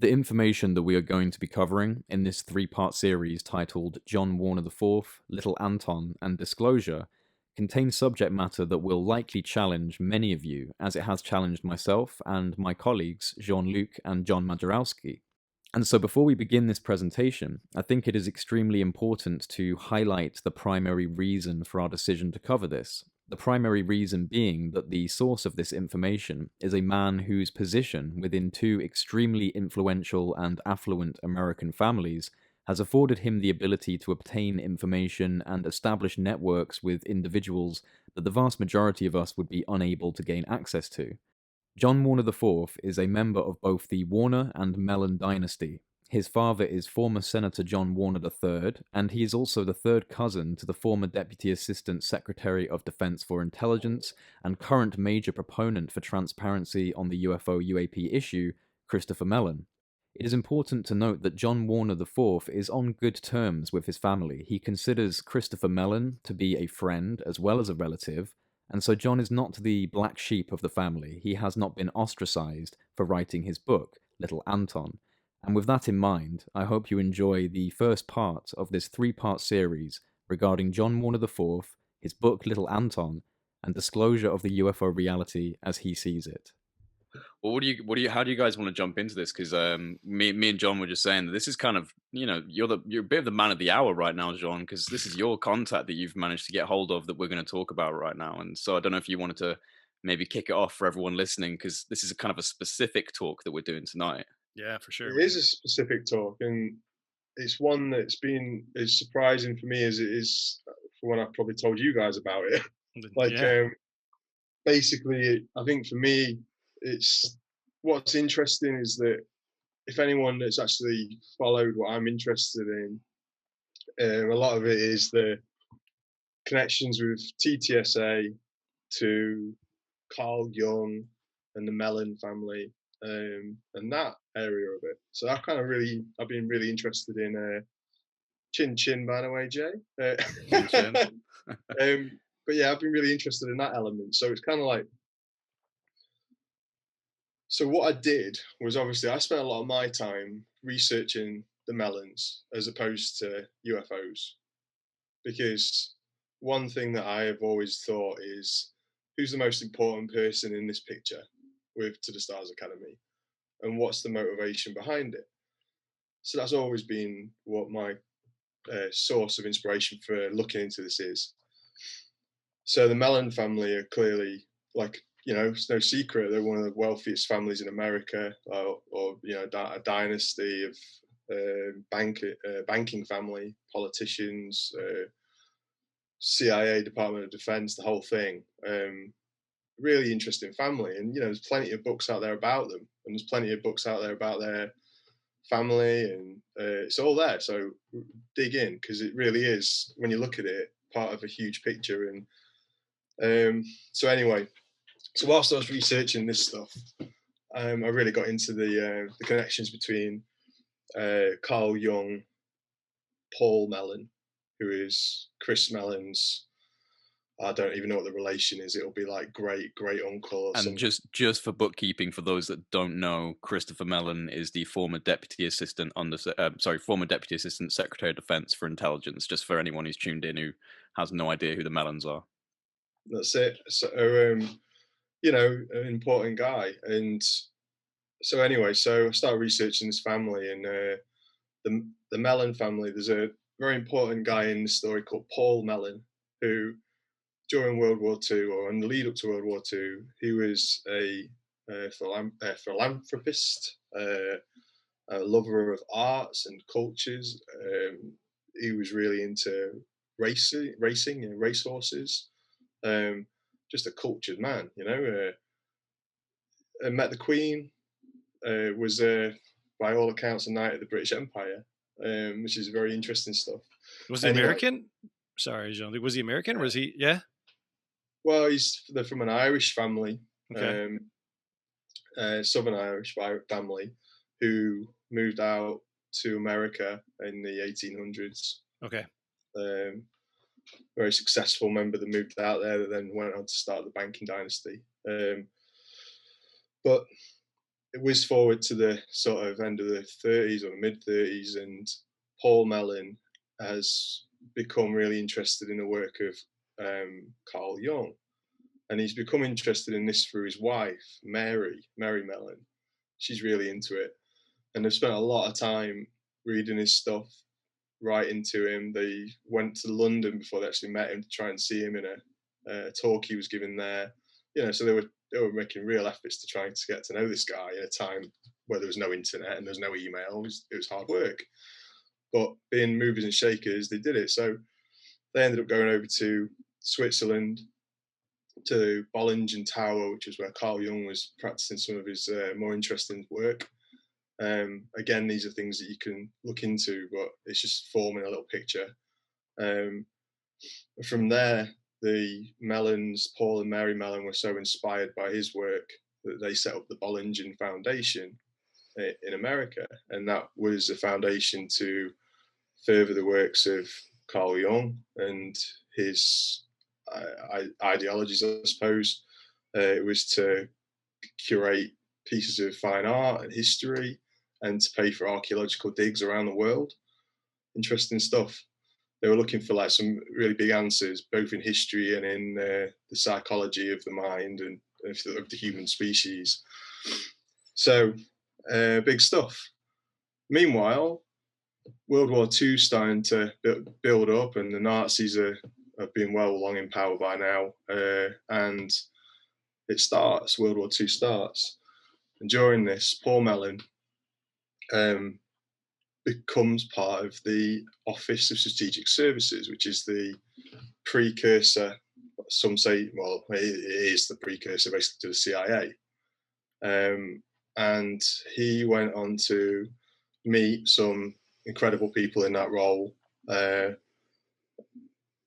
The information that we are going to be covering in this three-part series titled John Warner IV, Little Anton, and Disclosure contains subject matter that will likely challenge many of you, as it has challenged myself and my colleagues Jean-Luc and John Majorowski. And so before we begin this presentation, I think it is extremely important to highlight the primary reason for our decision to cover this. The primary reason being that the source of this information is a man whose position within two extremely influential and affluent American families has afforded him the ability to obtain information and establish networks with individuals that the vast majority of us would be unable to gain access to. John Warner IV is a member of both the Warner and Mellon dynasty. His father is former Senator John Warner III, and he is also the third cousin to the former Deputy Assistant Secretary of Defense for Intelligence and current major proponent for transparency on the UFO-UAP issue, Christopher Mellon. It is important to note that John Warner IV is on good terms with his family. He considers Christopher Mellon to be a friend as well as a relative, and so John is not the black sheep of the family. He has not been ostracized for writing his book, Little Anton. And with that in mind, I hope you enjoy the first part of this three-part series regarding John Warner IV, his book Little Anton, and disclosure of the UFO reality as he sees it. Well, how do you guys want to jump into this? Because me and John were just saying that this is kind of, you're a bit of the man of the hour right now, John, because this is your contact that you've managed to get hold of that we're going to talk about right now. And so I don't know if you wanted to maybe kick it off for everyone listening, because this is a kind of a specific talk that we're doing tonight. Yeah, for sure. It is a specific talk, and it's one that's been as surprising for me as it is for when I've probably told you guys about it. Basically, I think for me, it's what's interesting is that if anyone that's actually followed what I'm interested in, a lot of it is the connections with TTSA to Carl Jung and the Mellon family, and that area of it. So I've been really interested in Chin Chin, by the way, Jay. Chin Chin. But yeah, I've been really interested in that element. So it's kind of like, so what I did was obviously I spent a lot of my time researching the Mellons as opposed to UFOs, because one thing that I have always thought is, who's the most important person in this picture with To the Stars Academy, and what's the motivation behind it? So that's always been what my source of inspiration for looking into this is. So the Mellon family are clearly, like, it's no secret they're one of the wealthiest families in America, or a dynasty of banking family, politicians, CIA, Department of Defense, the whole thing. Really interesting family, and there's plenty of books out there about them, and there's plenty of books out there about their family, and it's all there. So dig in, because it really is, when you look at it, part of a huge picture. And so anyway, so whilst I was researching this stuff, I really got into the connections between Carl Jung, Paul Mellon, who is Chris Mellon's, I don't even know what the relation is. It'll be like great uncle. Or and something. just for bookkeeping, for those that don't know, Christopher Mellon is the former Deputy Assistant Secretary of Defense for Intelligence. Just for anyone who's tuned in who has no idea who the Mellons are. That's it. So an important guy. And so anyway, so I started researching this family, and the Mellon family. There's a very important guy in the story called Paul Mellon, who during World War II, or in the lead up to World War II, he was a philanthropist, a lover of arts and cultures. He was really into racing and racehorses. Just a cultured man, met the Queen, was by all accounts a knight of the British Empire, which is very interesting stuff. Was he American? Sorry, Jean. Was he American, or was he? Yeah. Well, they're from an Irish family, okay. Southern Irish family, who moved out to America in the 1800s. Okay. Very successful member that moved out there, that then went on to start the banking dynasty. But whizzed forward to the sort of end of the 30s or the mid 30s, and Paul Mellon has become really interested in the work of Carl Jung, and he's become interested in this through his wife, Mary Mellon. She's really into it, and they've spent a lot of time reading his stuff, writing to him. They went to London before they actually met him to try and see him in a talk he was giving there. So they were making real efforts to try to get to know this guy in a time where there was no internet and there was no email. It was hard work, but being movers and shakers, they did it. So they ended up going over to Switzerland, to Bollingen Tower, which is where Carl Jung was practicing some of his more interesting work. Again, these are things that you can look into, but it's just forming a little picture. From there, the Mellons, Paul and Mary Mellon, were so inspired by his work that they set up the Bollingen Foundation in America, and that was a foundation to further the works of Carl Jung and his ideologies, I suppose. It was to curate pieces of fine art and history, and to pay for archaeological digs around the world. Interesting stuff. They were looking for like some really big answers, both in history and in the psychology of the mind and of the human species. So, big stuff. Meanwhile, World War II starting to build up, and the Nazis have been well long in power by now, and World War II starts. And during this, Paul Mellon becomes part of the Office of Strategic Services, which is the precursor, some say, well, it is the precursor basically to the CIA. And he went on to meet some incredible people in that role,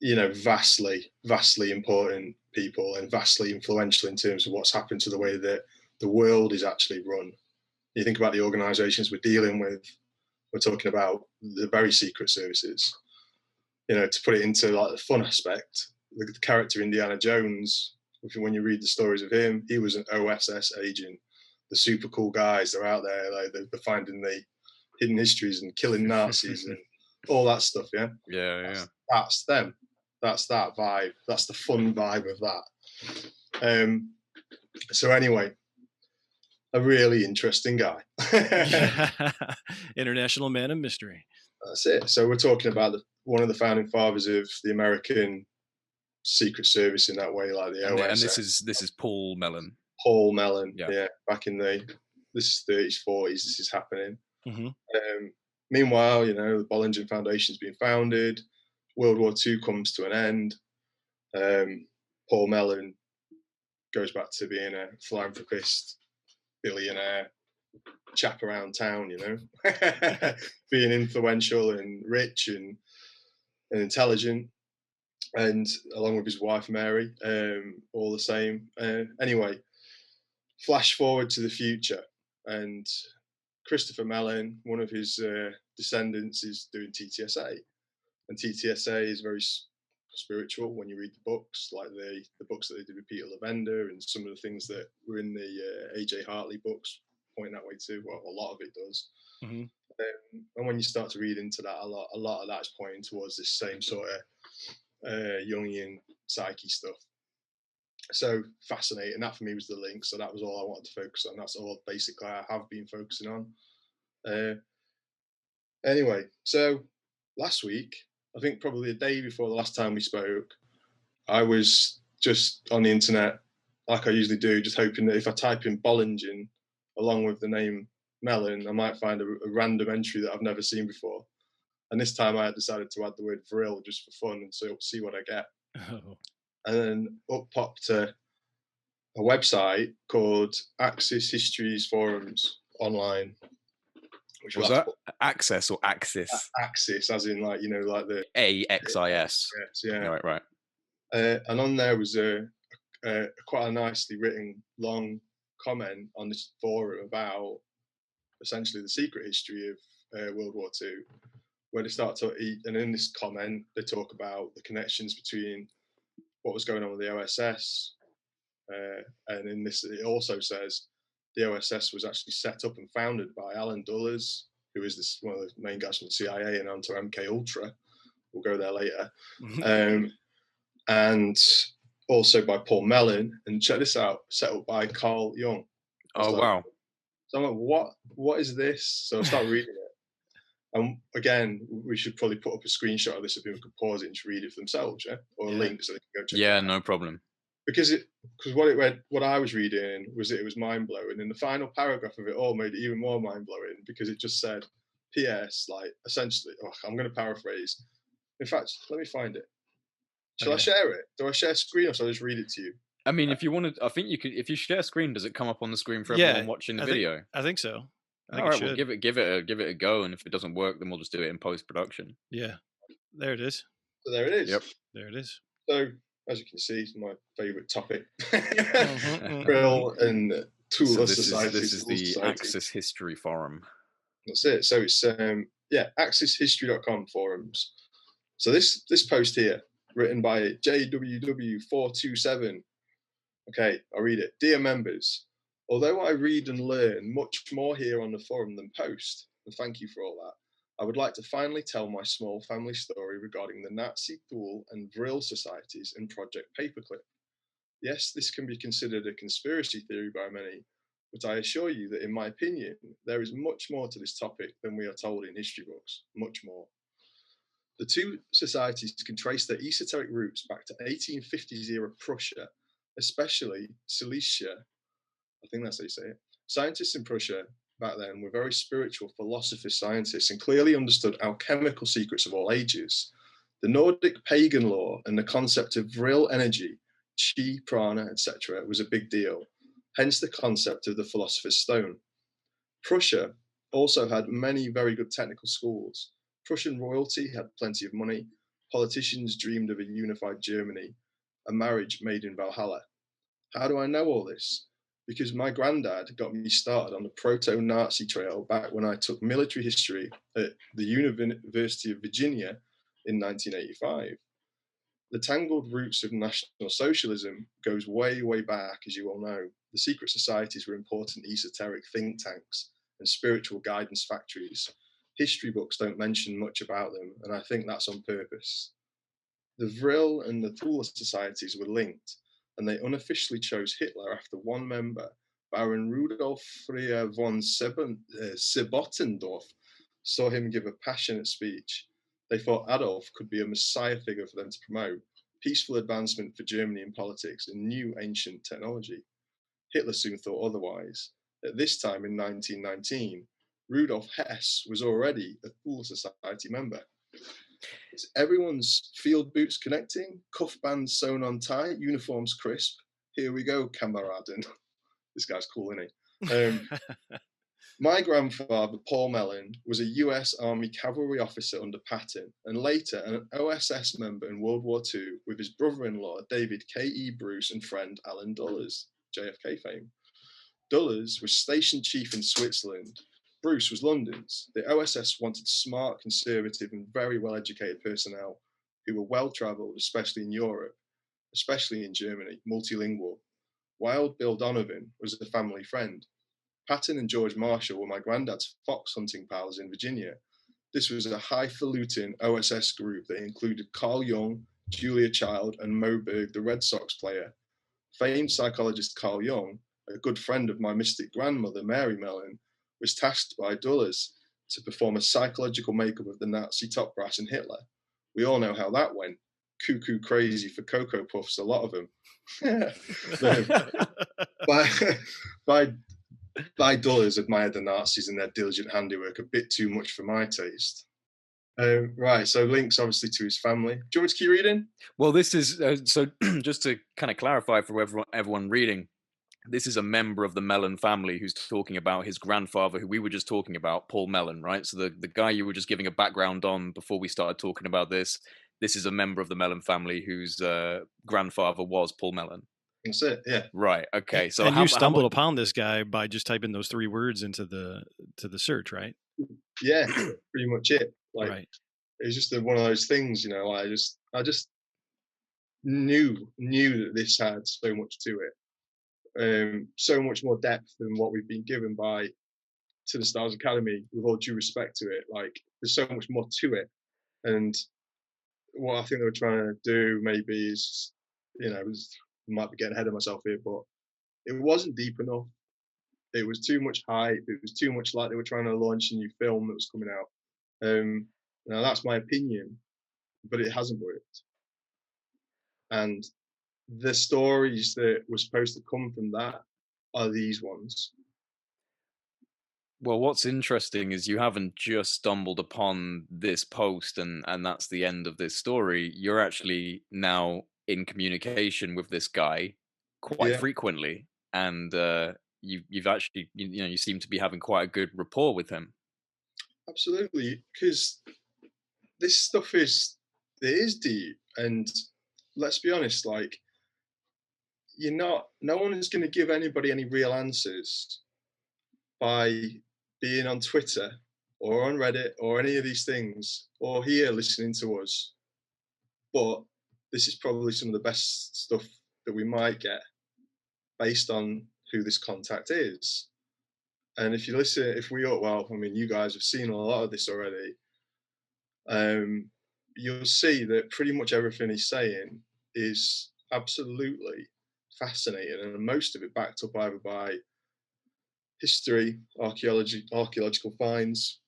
vastly important people and vastly influential in terms of what's happened to the way that the world is actually run. You think about the organizations we're dealing with, we're talking about the very secret services. To put it into like the fun aspect, the character Indiana Jones, when you read the stories of him, he was an OSS agent. The super cool guys, they're out there, like they're finding the hidden histories and killing Nazis and all that stuff. That's them. That's that vibe. That's the fun vibe of that. So anyway, a really interesting guy. International man of mystery. That's it. So we're talking about one of the founding fathers of the American Secret Service in that way, like the OSS. And this is Paul Mellon. Paul Mellon, yeah. Back in this is 30s, 40s. This is happening. Mm-hmm. Meanwhile, the Bollingen Foundation has been founded. World War II comes to an end. Paul Mellon goes back to being a philanthropist, billionaire, chap around town, being influential and rich and intelligent, and along with his wife Mary, all the same. Anyway, flash forward to the future, and Christopher Mellon, one of his descendants, is doing TTSA, and TTSA is very spiritual when you read the books, like the books that they did with Peter Lavender, and some of the things that were in the A.J. Hartley books point that way too. Well, a lot of it does. Mm-hmm. And when you start to read into that, a lot of that is pointing towards this same sort of Jungian psyche stuff. So fascinating. That for me was the link. So that was all I wanted to focus on. That's all basically I have been focusing on. Anyway, so last week, I think probably a day before the last time we spoke, I was just on the internet, like I usually do, just hoping that if I type in Bollingen along with the name Mellon, I might find a random entry that I've never seen before. And this time I had decided to add the word vril just for fun and so see what I get. Oh. And then up popped a website called Axis Histories Forums Online. Which was that? Access or Axis? Axis, as in like the AXIS. Yeah. Right. And on there was quite a nicely written long comment on this forum about essentially the secret history of World War II, where they start to eat, and in this comment they talk about the connections between what was going on with the OSS, and in this it also says the OSS was actually set up and founded by Alan Dulles, who is one of the main guys from the CIA and onto MK Ultra. We'll go there later. And also by Paul Mellon, and check this out, set up by Carl Jung. Oh, wow. So I'm like, what is this? So I start reading it. And again, we should probably put up a screenshot of this so people could pause it and read it for themselves, or a link so they can go check it out. No problem. Because what I was reading was that it was mind blowing, and the final paragraph of it all made it even more mind blowing because it just said, "P.S. Like essentially, I'm going to paraphrase. In fact, let me find it. Shall I share it? Do I share screen or shall I just read it to you? I mean, if you wanted, I think you could. If you share screen, does it come up on the screen for everyone watching the video? I think so. All right, well, give it a go, and if it doesn't work, then we'll just do it in post production. Yeah, there it is. So there it is. Yep, there it is. So as you can see, it's my favourite topic. Brill and Tool Society. This is the Axis History Forum. That's it. So it's axishistory.com forums. So this post here, written by JWW427. Okay, I'll read it. Dear members, although I read and learn much more here on the forum than post, and thank you for all that, I would like to finally tell my small family story regarding the Nazi Thule and Vril societies and Project Paperclip. Yes, this can be considered a conspiracy theory by many, but I assure you that in my opinion, there is much more to this topic than we are told in history books, much more. The two societies can trace their esoteric roots back to 1850s era Prussia, especially Silesia. I think that's how you say it. Scientists in Prussia back then were very spiritual philosophers, scientists, and clearly understood alchemical secrets of all ages. The Nordic pagan lore and the concept of vril energy, chi, prana, etc., was a big deal, hence the concept of the philosopher's stone. Prussia also had many very good technical schools. Prussian royalty had plenty of money. Politicians dreamed of a unified Germany, a marriage made in Valhalla. How do I know all this? Because my granddad got me started on the proto-Nazi trail back when I took military history at the University of Virginia in 1985. The tangled roots of National Socialism goes way, way back, as you all know. The secret societies were important esoteric think tanks and spiritual guidance factories. History books don't mention much about them, and I think that's on purpose. The Vril and the Thule societies were linked, and they unofficially chose Hitler after one member, Baron Rudolf Freer von Sebottendorf, saw him give a passionate speech. They thought Adolf could be a messiah figure for them to promote, peaceful advancement for Germany in politics and new ancient technology. Hitler soon thought otherwise. At this time in 1919, Rudolf Hess was already a Thule Society member. Is everyone's field boots connecting? Cuff bands sewn on tight, uniforms crisp. Here we go, kameraden. This guy's cool, isn't he? My grandfather, Paul Mellon, was a US Army cavalry officer under Patton, and later an OSS member in World War II with his brother-in-law, David K.E. Bruce, and friend Alan Dulles, JFK fame. Dulles was station chief in Switzerland. Bruce was London's. The OSS wanted smart, conservative, and very well-educated personnel who were well-travelled, especially in Europe, especially in Germany, multilingual. Wild Bill Donovan was a family friend. Patton and George Marshall were my granddad's fox hunting pals in Virginia. This was a highfalutin OSS group that included Carl Jung, Julia Child, and Mo Berg, the Red Sox player. Famed psychologist Carl Jung, a good friend of my mystic grandmother, Mary Mellon, was tasked by Dulles to perform a psychological makeup of the Nazi top brass and Hitler. We all know how that went. Cuckoo crazy for Cocoa Puffs, a lot of them. By Dulles admired the Nazis and their diligent handiwork a bit too much for my taste. Right, so links obviously to his family. Do you want me to keep reading? Well, this is, so just to kind of clarify for everyone reading, this is a member of the Mellon family who's talking about his grandfather, who we were just talking about, Paul Mellon, right? So the guy you were just giving a background on before we started talking about this is a member of the Mellon family whose grandfather was Paul Mellon. That's it, yeah. Right, okay. So and you stumbled upon this guy by just typing those 3 words into the search, right? Yeah, pretty much it. Like, right. It was just one of those things, you know. I just knew that this had so much to it. so much more depth than what we've been given by To the Stars Academy, with all due respect to it. Like, there's so much more to it. And what I think they were trying to do maybe is, might be getting ahead of myself here, but it wasn't deep enough. It was too much hype. It was too much like they were trying to launch a new film that was coming out. Now that's my opinion, but it hasn't worked. And the stories that were supposed to come from that are these ones. Well, what's interesting is you haven't just stumbled upon this post and that's the end of this story. You're actually now in communication with this guy quite frequently, and you've actually you seem to be having quite a good rapport with him. Absolutely, because this stuff is deep, and let's be honest, like, no one is going to give anybody any real answers by being on Twitter or on Reddit or any of these things, or here listening to us. But this is probably some of the best stuff that we might get based on who this contact is. And if you listen, you guys have seen a lot of this already. You'll see that pretty much everything he's saying is absolutely fascinating, and most of it backed up either by history, archaeological finds,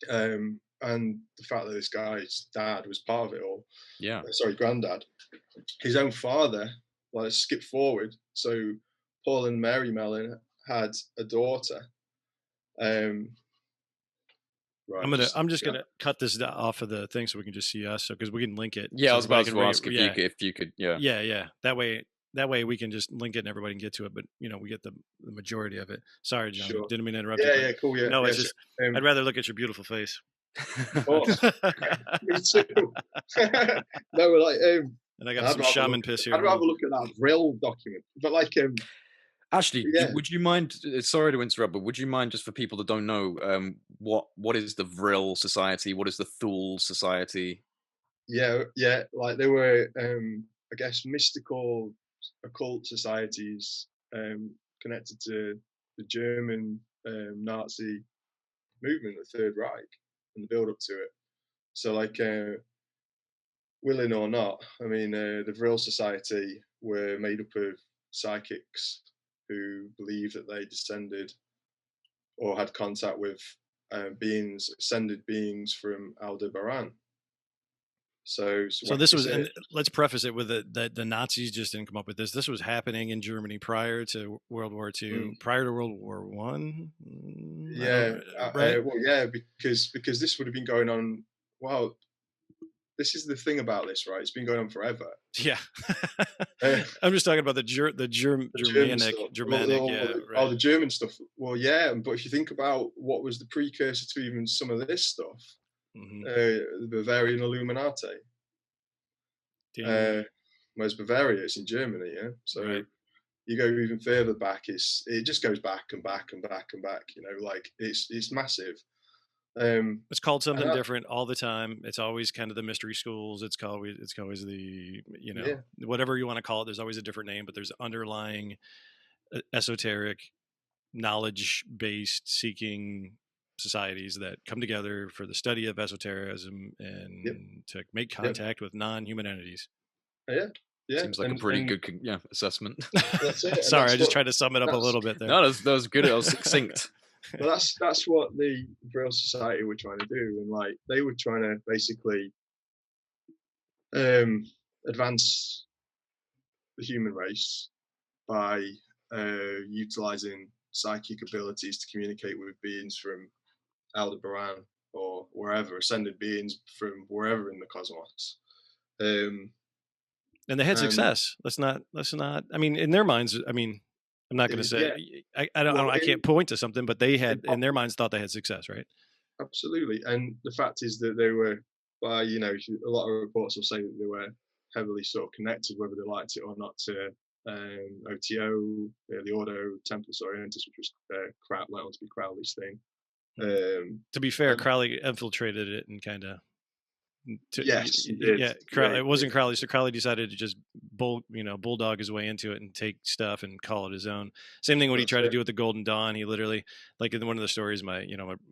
and the fact that this guy's dad was part of it all. Yeah. Granddad. His own father, let's skip forward. So Paul and Mary Mellon had a daughter. Right, I'm just gonna cut this off of the thing so we can just see us, because we can link it. Yeah, so I was about to ask if you could. Yeah. That way we can just link it and everybody can get to it, but we get the majority of it. Sorry, John, didn't mean to interrupt you. Yeah, cool. Yeah, no, it's just I'd rather look at your beautiful face. Oh, me too. No, we're like, and I got some shaman piss here. I'd rather look at that Vril document, but like, actually, would you mind? Sorry to interrupt, but would you mind, just for people that don't know, what is the Vril Society? What is the Thule Society? Yeah, like they were, I guess, mystical, occult societies connected to the German Nazi movement, the Third Reich, and the build up to it. So, like, willing or not, the Vril Society were made up of psychics who believed that they descended or had contact with ascended beings from Aldebaran. So this was, and let's preface it with that the Nazis just didn't come up with this. This was happening in Germany prior to World War II, prior to World War One. Right? Because this would have been going on. Well, this is the thing about this, right? It's been going on forever. Yeah, I'm just talking about the Germanic. The German stuff. Well, yeah, but if you think about what was the precursor to even some of this stuff. The Bavarian Illuminati. Whereas Bavaria, it's in Germany, yeah. So you go even further back, it just goes back and back and back and back. Like it's massive. It's called something different all the time. It's always kind of the mystery schools. It's always the whatever you want to call it. There's always a different name, but there's underlying esoteric, knowledge-based seeking societies that come together for the study of esotericism and to make contact with non-human entities. Yeah. Seems like a pretty good assessment. That's it. Sorry, I just tried to sum it up a little bit there. No, that was good. It was succinct. Well, that's what the Vril Society were trying to do, and like they were trying to basically advance the human race by utilizing psychic abilities to communicate with beings from Aldebaran or wherever, ascended beings from wherever in the cosmos. And they had success. Let's not. In their minds, I'm not going to say. I can't point to something, but they had in their minds thought they had success, right? Absolutely. And the fact is that they were, a lot of reports will say that they were heavily sort of connected, whether they liked it or not, to OTO, the Ordo Templis Orientis, which was went on to be Crowley's thing. To be fair, Crowley infiltrated it and kind of Yes, he did. Yeah, it wasn't Crowley. So Crowley decided to just bulldog his way into it and take stuff and call it his own. Same thing when he tried to do with the Golden Dawn. He literally, like in one of the stories my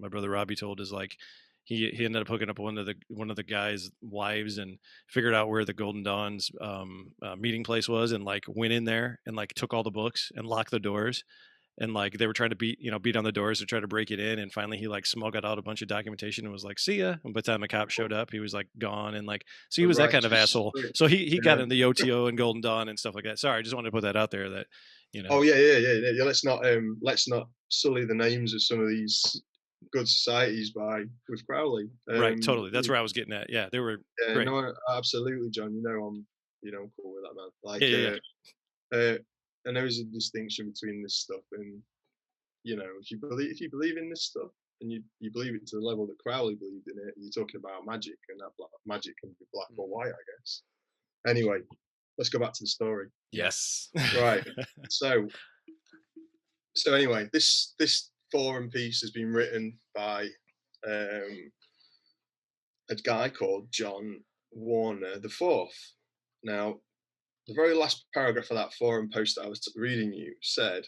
brother Robbie told, is like he ended up hooking up one of the guy's wives and figured out where the Golden Dawn's meeting place was, and like went in there and like took all the books and locked the doors. And like they were trying to beat on the doors to try to break it in, and finally he like smuggled out a bunch of documentation and was like, "See ya." And by the time the cop showed up, he was like gone, and like so he was that kind of asshole. So he got in the OTO and Golden Dawn and stuff like that. Sorry, I just wanted to put that out there. That Oh yeah. Let's not sully the names of some of these good societies with Crowley. Right, totally. That's where I was getting at. Yeah, they were. Yeah, great. No, absolutely, John. I'm cool with that, man. Like, and there is a distinction between this stuff and, if you believe in this stuff and you believe it to the level that Crowley believed in it, you're talking about magic, and that magic can be black or white, I guess. Anyway, let's go back to the story. Yes. Right. So anyway, this forum piece has been written by a guy called John Warner IV. Now, the very last paragraph of that forum post that I was reading you says,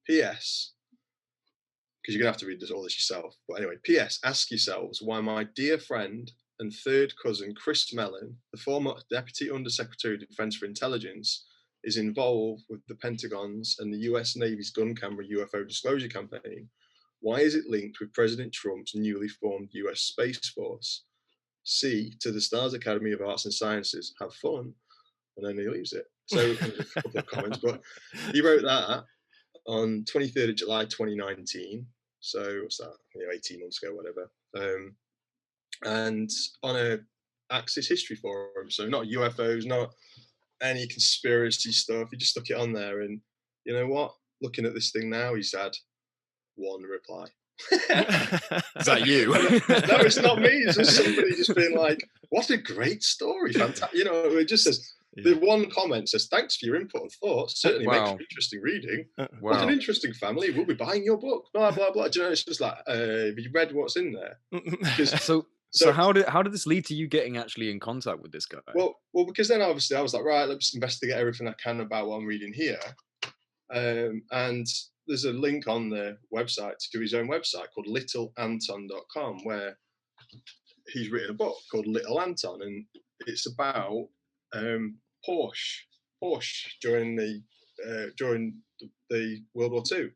P.S., because you're going to have to read all this yourself. But anyway, P.S., ask yourselves why my dear friend and third cousin, Chris Mellon, the former Deputy Undersecretary of Defense for Intelligence, is involved with the Pentagon's and the US Navy's gun camera UFO disclosure campaign. Why is it linked with President Trump's newly formed US Space Force? C, to the Stars Academy of Arts and Sciences, have fun. And then he leaves it. So there's a couple of comments, but he wrote that on 23rd of July 2019. So what's that? 18 months ago, whatever. And on a Axis History forum. So not UFOs, not any conspiracy stuff. He just stuck it on there. And you know what? Looking at this thing now, he's had one reply. Is that you? No, it's not me. It's just somebody just being like, what a great story. Fantastic. It just says, the one comment says, thanks for your input and thoughts. Certainly makes for interesting reading. What an interesting family. We'll be buying your book. Blah, blah, blah. Do you know, it's just like, have you read what's in there? So how did this lead to you getting actually in contact with this guy? Well, because then obviously I was like, right, let's investigate everything I can about what I'm reading here. And there's a link on the website to his own website called littleanton.com, where he's written a book called Little Anton, and it's about Porsche during the World War II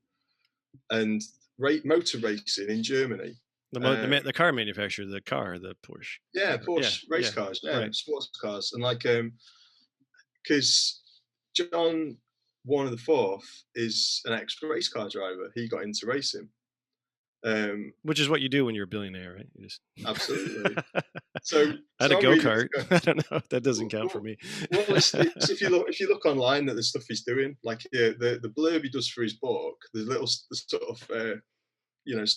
and motor racing in Germany. The car manufacturer, the Porsche. Yeah, Porsche race cars, right. Sports cars, and like because John Warner IV is an ex-race car driver. He got into racing. Which is what you do when you're a billionaire, right? You just... Absolutely. So I had a go-kart. I don't know. That doesn't count for me. Well, if you look online at the stuff he's doing, like the blurb he does for his book, the sort of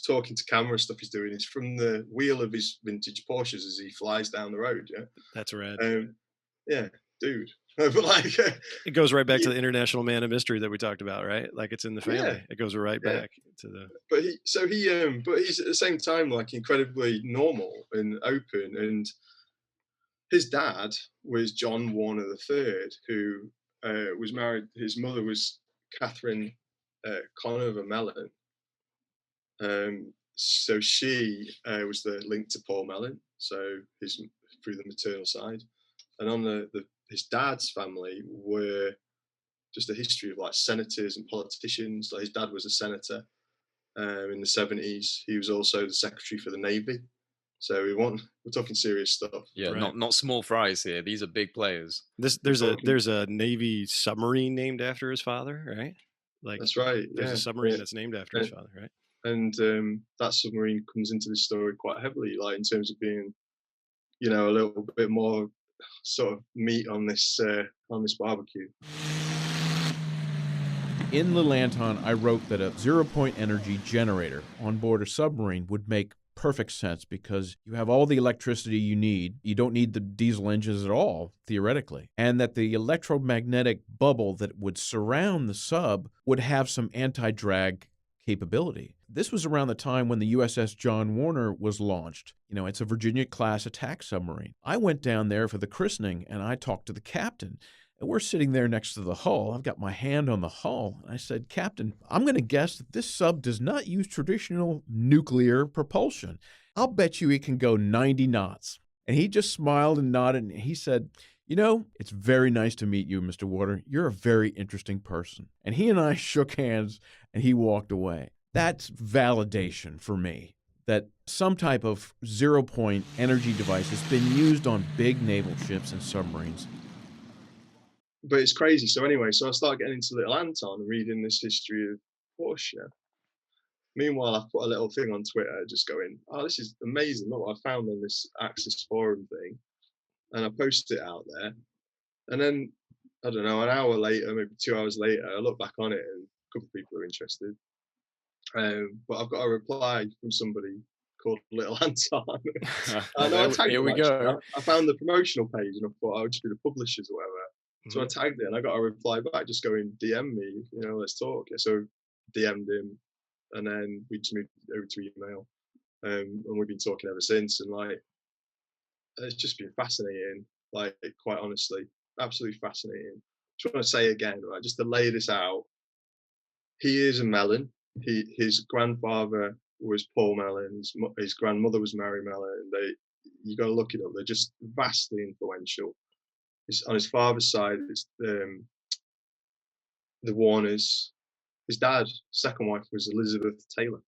talking to camera stuff he's doing is from the wheel of his vintage Porsches as he flies down the road. Yeah, that's rad. Yeah, dude. But like, it goes right back to the international man of mystery that we talked about, right? Like it's in the family. Yeah. It goes right back to the. But he's at the same time like incredibly normal and open. And his dad was John Warner III, who was married. His mother was Catherine Mellon. So she was the link to Paul Mellon. So through the maternal side, and on his dad's family were just a history of like senators and politicians. Like his dad was a senator in the 70s. He was also the secretary for the Navy. So we're talking serious stuff. Yeah, right. Not small fries here. These are big players. There's a Navy submarine named after his father, right? Like that's right. There's a submarine that's named after his father, right? And that submarine comes into the story quite heavily, like in terms of being, a little bit more sort of meat on this barbecue. In Little Anton, I wrote that a zero-point energy generator on board a submarine would make perfect sense because you have all the electricity you need. You don't need the diesel engines at all, theoretically. And that the electromagnetic bubble that would surround the sub would have some anti-drag capability. This was around the time when the USS John Warner was launched. It's a Virginia-class attack submarine. I went down there for the christening, and I talked to the captain. And we're sitting there next to the hull. I've got my hand on the hull. And I said, Captain, I'm going to guess that this sub does not use traditional nuclear propulsion. I'll bet you it can go 90 knots. And he just smiled and nodded, and he said, it's very nice to meet you, Mr. Warner. You're a very interesting person. And he and I shook hands, and he walked away. That's validation for me that some type of zero-point energy device has been used on big naval ships and submarines. But it's crazy. So anyway, I started getting into Little Anton and reading this history of Porsche. Meanwhile, I've put a little thing on Twitter just going, oh, this is amazing. Look what I found on this Axis forum thing. And I posted it out there. And then, I don't know, an hour later, maybe 2 hours later, I look back on it and a couple of people are interested. But I've got a reply from somebody called Little Anton. Here we go. I found the promotional page and I thought I would just be the publishers or whatever. So I tagged it and I got a reply back just going, DM me, let's talk. So DM'd him and then we just moved over to email. And we've been talking ever since. And it's just been fascinating, quite honestly, absolutely fascinating. Just want to say again, right, just to lay this out, he is a Mellon. His grandfather was Paul Mellon. His grandmother was Mary Mellon. You got to look it up. They're just vastly influential. On his father's side, it's the Warners. His dad, second wife, was Elizabeth Taylor.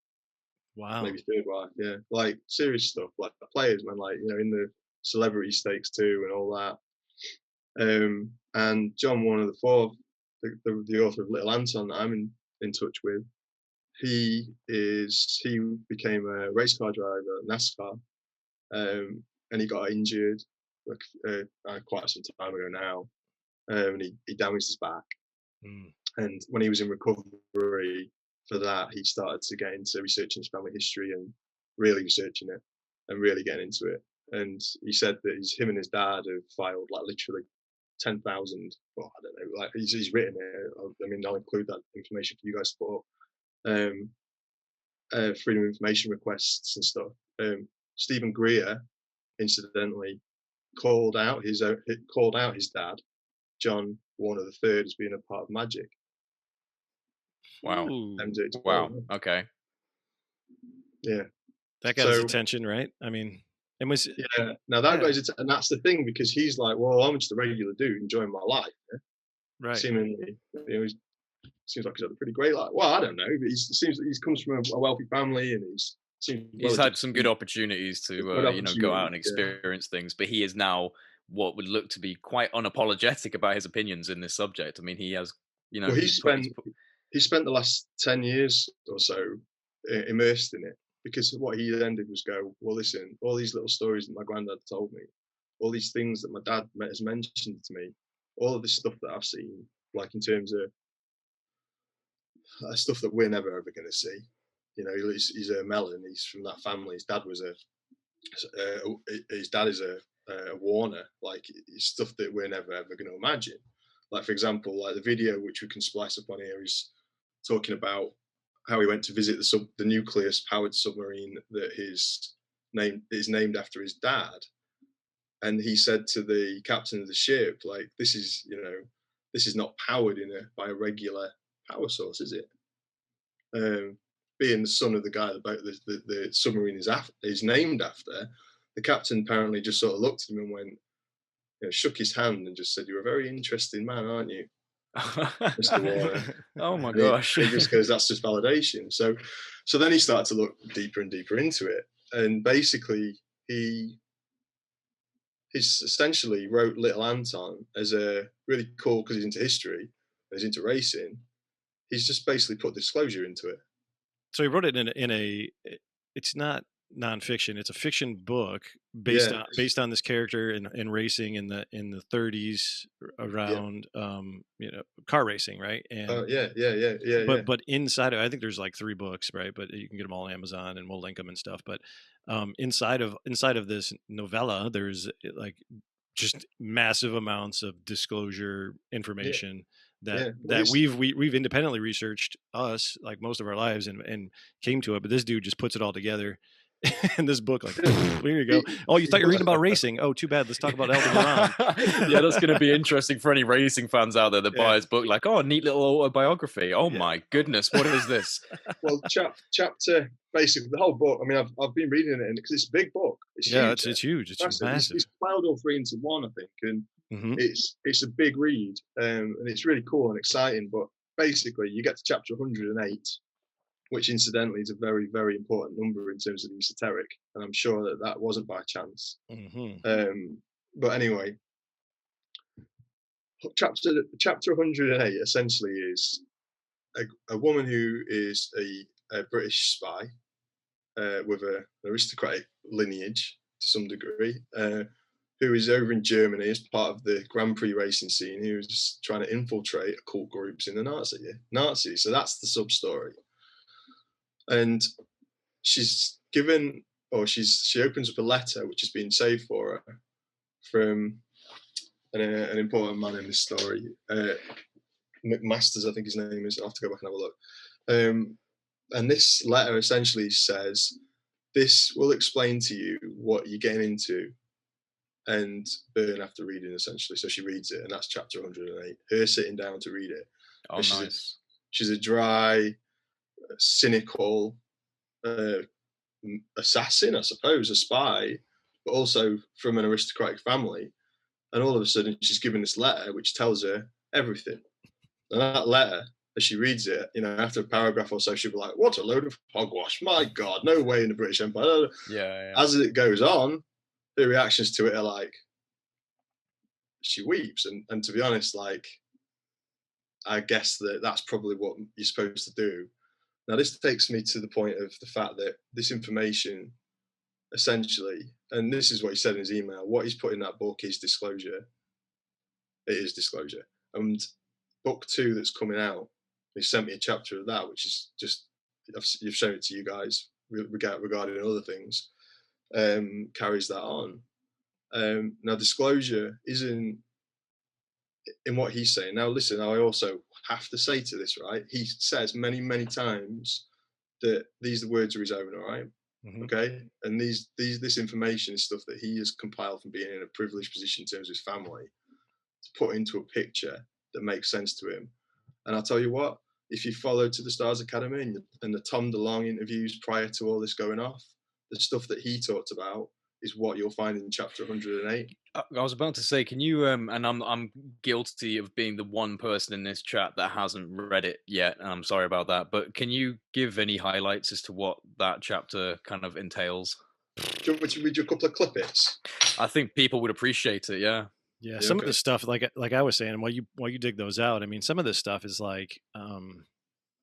Wow. Maybe third wife, yeah. Serious stuff, players, man, in the celebrity stakes too and all that. And John Warner the Fourth, the author of Little Anton that I'm in touch with, he became a race car driver at NASCAR, and he got injured quite some time ago now, and he damaged his back. And when he was in recovery for that, he started to get into researching his family history and really researching it and really getting into it. And he said that him and his dad have filed literally 10,000. Well, I don't know. He's written it. I'll include that information for you guys to put up. Freedom of information requests and stuff. Stephen Greer, incidentally, called out his dad, John Warner III, as being a part of magic. Wow. MJ. Wow. Okay. Yeah. That got his attention, right? It was. Yeah. Now that guy's, and that's the thing, because he's like, well, I'm just a regular dude enjoying my life. Yeah? Right. Seemingly, seems like he's had a pretty great life. Well, I don't know, but it seems that he comes from a wealthy family, and he's had some good opportunities to go out and experience things. But he is now what would look to be quite unapologetic about his opinions in this subject. He has, Well, he spent the last 10 years or so immersed in it, because what he then did was go, well, listen, all these little stories that my granddad told me, all these things that my dad has mentioned to me, all of this stuff that I've seen, in terms of stuff that we're never ever going to see. He's a Mellon. He's from that family. His dad is a Warner. It's stuff that we're never ever going to imagine. For example, the video which we can splice up on here is talking about how he went to visit the nucleus-powered submarine that is named after his dad, and he said to the captain of the ship, this is not powered by a regular power source, is it? Being the son of the guy that the submarine is named after, the captain apparently just sort of looked at him and went, shook his hand and just said, "You're a very interesting man, aren't you, Mr. Warner?" Oh my gosh. It just goes, that's just validation. So then he started to look deeper and deeper into it. And basically he essentially wrote Little Anton as a really cool, because he's into history and he's into racing. He's just basically put disclosure into it. So he wrote it in a it's not nonfiction, it's a fiction book based on this character in racing in the 30s around car racing, right? And but inside of, I think there's 3 books, right? But you can get them all on Amazon and we'll link them and stuff. But inside of this novella, there's just massive amounts of disclosure information that Well, we've independently researched us like most of our lives and came to it, but this dude just puts it all together in this book. Like, here you go. Oh, you thought you were reading about racing? Oh, too bad. Let's talk about Aldebaran. Yeah, that's going to be interesting for any racing fans out there that buy his book. Like, oh, neat little autobiography. Oh my goodness, what is this? Well, chapter basically the whole book. I mean, I've been reading it because it's a big book. It's huge. It's huge. It's massive. It's piled all three into one, I think, and it's a big read, and it's really cool and exciting. But basically, you get to chapter 108, which incidentally is a very, very important number in terms of the esoteric, and I'm sure that wasn't by chance. But anyway, chapter 108 essentially is a woman who is a British spy with an aristocratic lineage to some degree, who is over in Germany as part of the Grand Prix racing scene, who's trying to infiltrate occult groups in the Nazis. So that's the sub-story. And she's given, or she opens up a letter which has been saved for her from an important man in this story, McMasters, I think his name is. I'll have to go back and have a look. And this letter essentially says, this will explain to you what you're getting into and burn after reading, essentially. So she reads it, and that's chapter 108. Her sitting down to read it. Oh, nice. She's a dry, cynical assassin, I suppose, a spy, but also from an aristocratic family. And all of a sudden, she's given this letter which tells her everything. And that letter, as she reads it, after a paragraph or so, she'll be like, what a load of hogwash. My God, no way in the British Empire. Yeah. As it goes on, the reactions to it are like, she weeps. And to be honest, like, I guess that's probably what you're supposed to do. Now, this takes me to the point of the fact that this information, essentially, and this is what he said in his email, what he's put in that book is disclosure. It is disclosure. And book 2 that's coming out, he sent me a chapter of that, which is just, you've shown it to you guys regarding other things, carries that on. Now, disclosure isn't in what he's saying. Now, listen, I also have to say to this, right? He says many, many times that these words are his own, all right? Okay? And this information is stuff that he has compiled from being in a privileged position in terms of his family to put into a picture that makes sense to him. And I'll tell you what, if you follow To the Stars Academy and the Tom DeLonge interviews prior to all this going off, the stuff that he talked about is what you'll find in chapter 108. I was about to say, can you, and I'm guilty of being the one person in this chat that hasn't read it yet, and I'm sorry about that, but can you give any highlights as to what that chapter kind of entails? Do you want me to read you a couple of clippets? I think people would appreciate it, yeah. Yeah, some of the stuff, like I was saying, while you dig those out, I mean, some of this stuff is like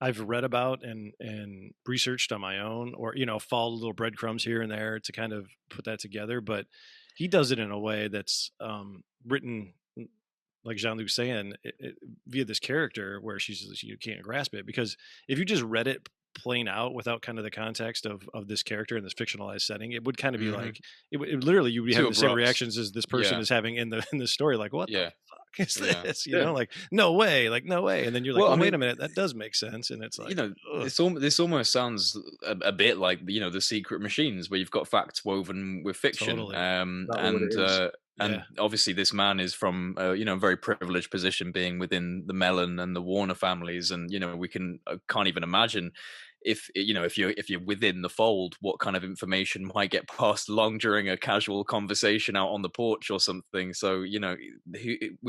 I've read about and researched on my own, or follow little breadcrumbs here and there to kind of put that together. But he does it in a way that's written, like Jean-Luc's saying, via this character where you can't grasp it, because if you just read it plain out without kind of the context of this character in this fictionalized setting, it would kind of be like it literally you would have the same reactions as this person is having in the story, like what the fuck is this, like no way, and then you're like, wait a minute, that does make sense. And it's like, this almost sounds a bit like the Secret Machines, where you've got facts woven with fiction. Totally. And obviously this man is from a very privileged position, being within the Mellon and the Warner families, and we can't even imagine if you're within the fold, what kind of information might get passed along during a casual conversation out on the porch or something. So I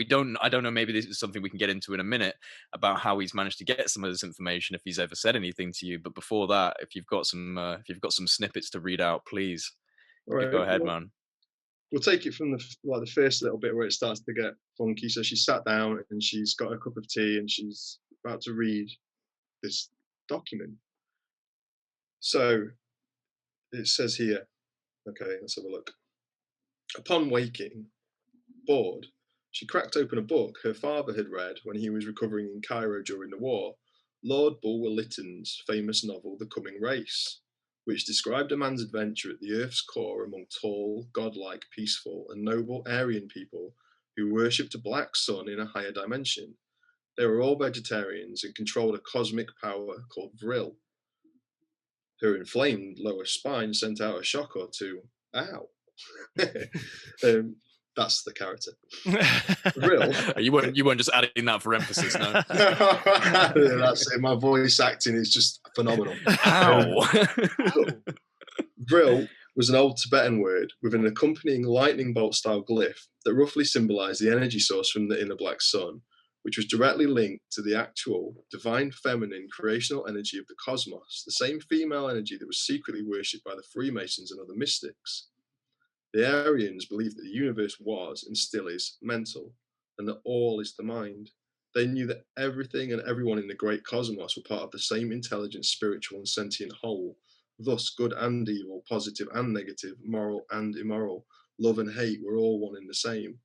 don't know, maybe this is something we can get into in a minute about how he's managed to get some of this information, if he's ever said anything to you. But before that, if you've got some snippets to read out, please go ahead, man. We'll take it from the first little bit where it starts to get funky. So she sat down and she's got a cup of tea and she's about to read this document. So it says here, okay, let's have a look. Upon waking, bored, she cracked open a book her father had read when he was recovering in Cairo during the war, Lord Bulwer Lytton's famous novel, The Coming Race, which described a man's adventure at the Earth's core among tall, godlike, peaceful, and noble Aryan people who worshipped a black sun in a higher dimension. They were all vegetarians and controlled a cosmic power called Vril. Her inflamed lower spine sent out a shock or two. Ow. That's the character. Vril. You weren't just adding that for emphasis, no? That's it. My voice acting is just phenomenal. Ow. Vril was an old Tibetan word with an accompanying lightning bolt style glyph that roughly symbolized the energy source from the inner black sun, which was directly linked to the actual divine feminine creational energy of the cosmos, the same female energy that was secretly worshipped by the Freemasons and other mystics. The Aryans believed that the universe was, and still is, mental, and that all is the mind. They knew that everything and everyone in the great cosmos were part of the same intelligent, spiritual, and sentient whole. Thus, good and evil, positive and negative, moral and immoral, love and hate were all one and the same.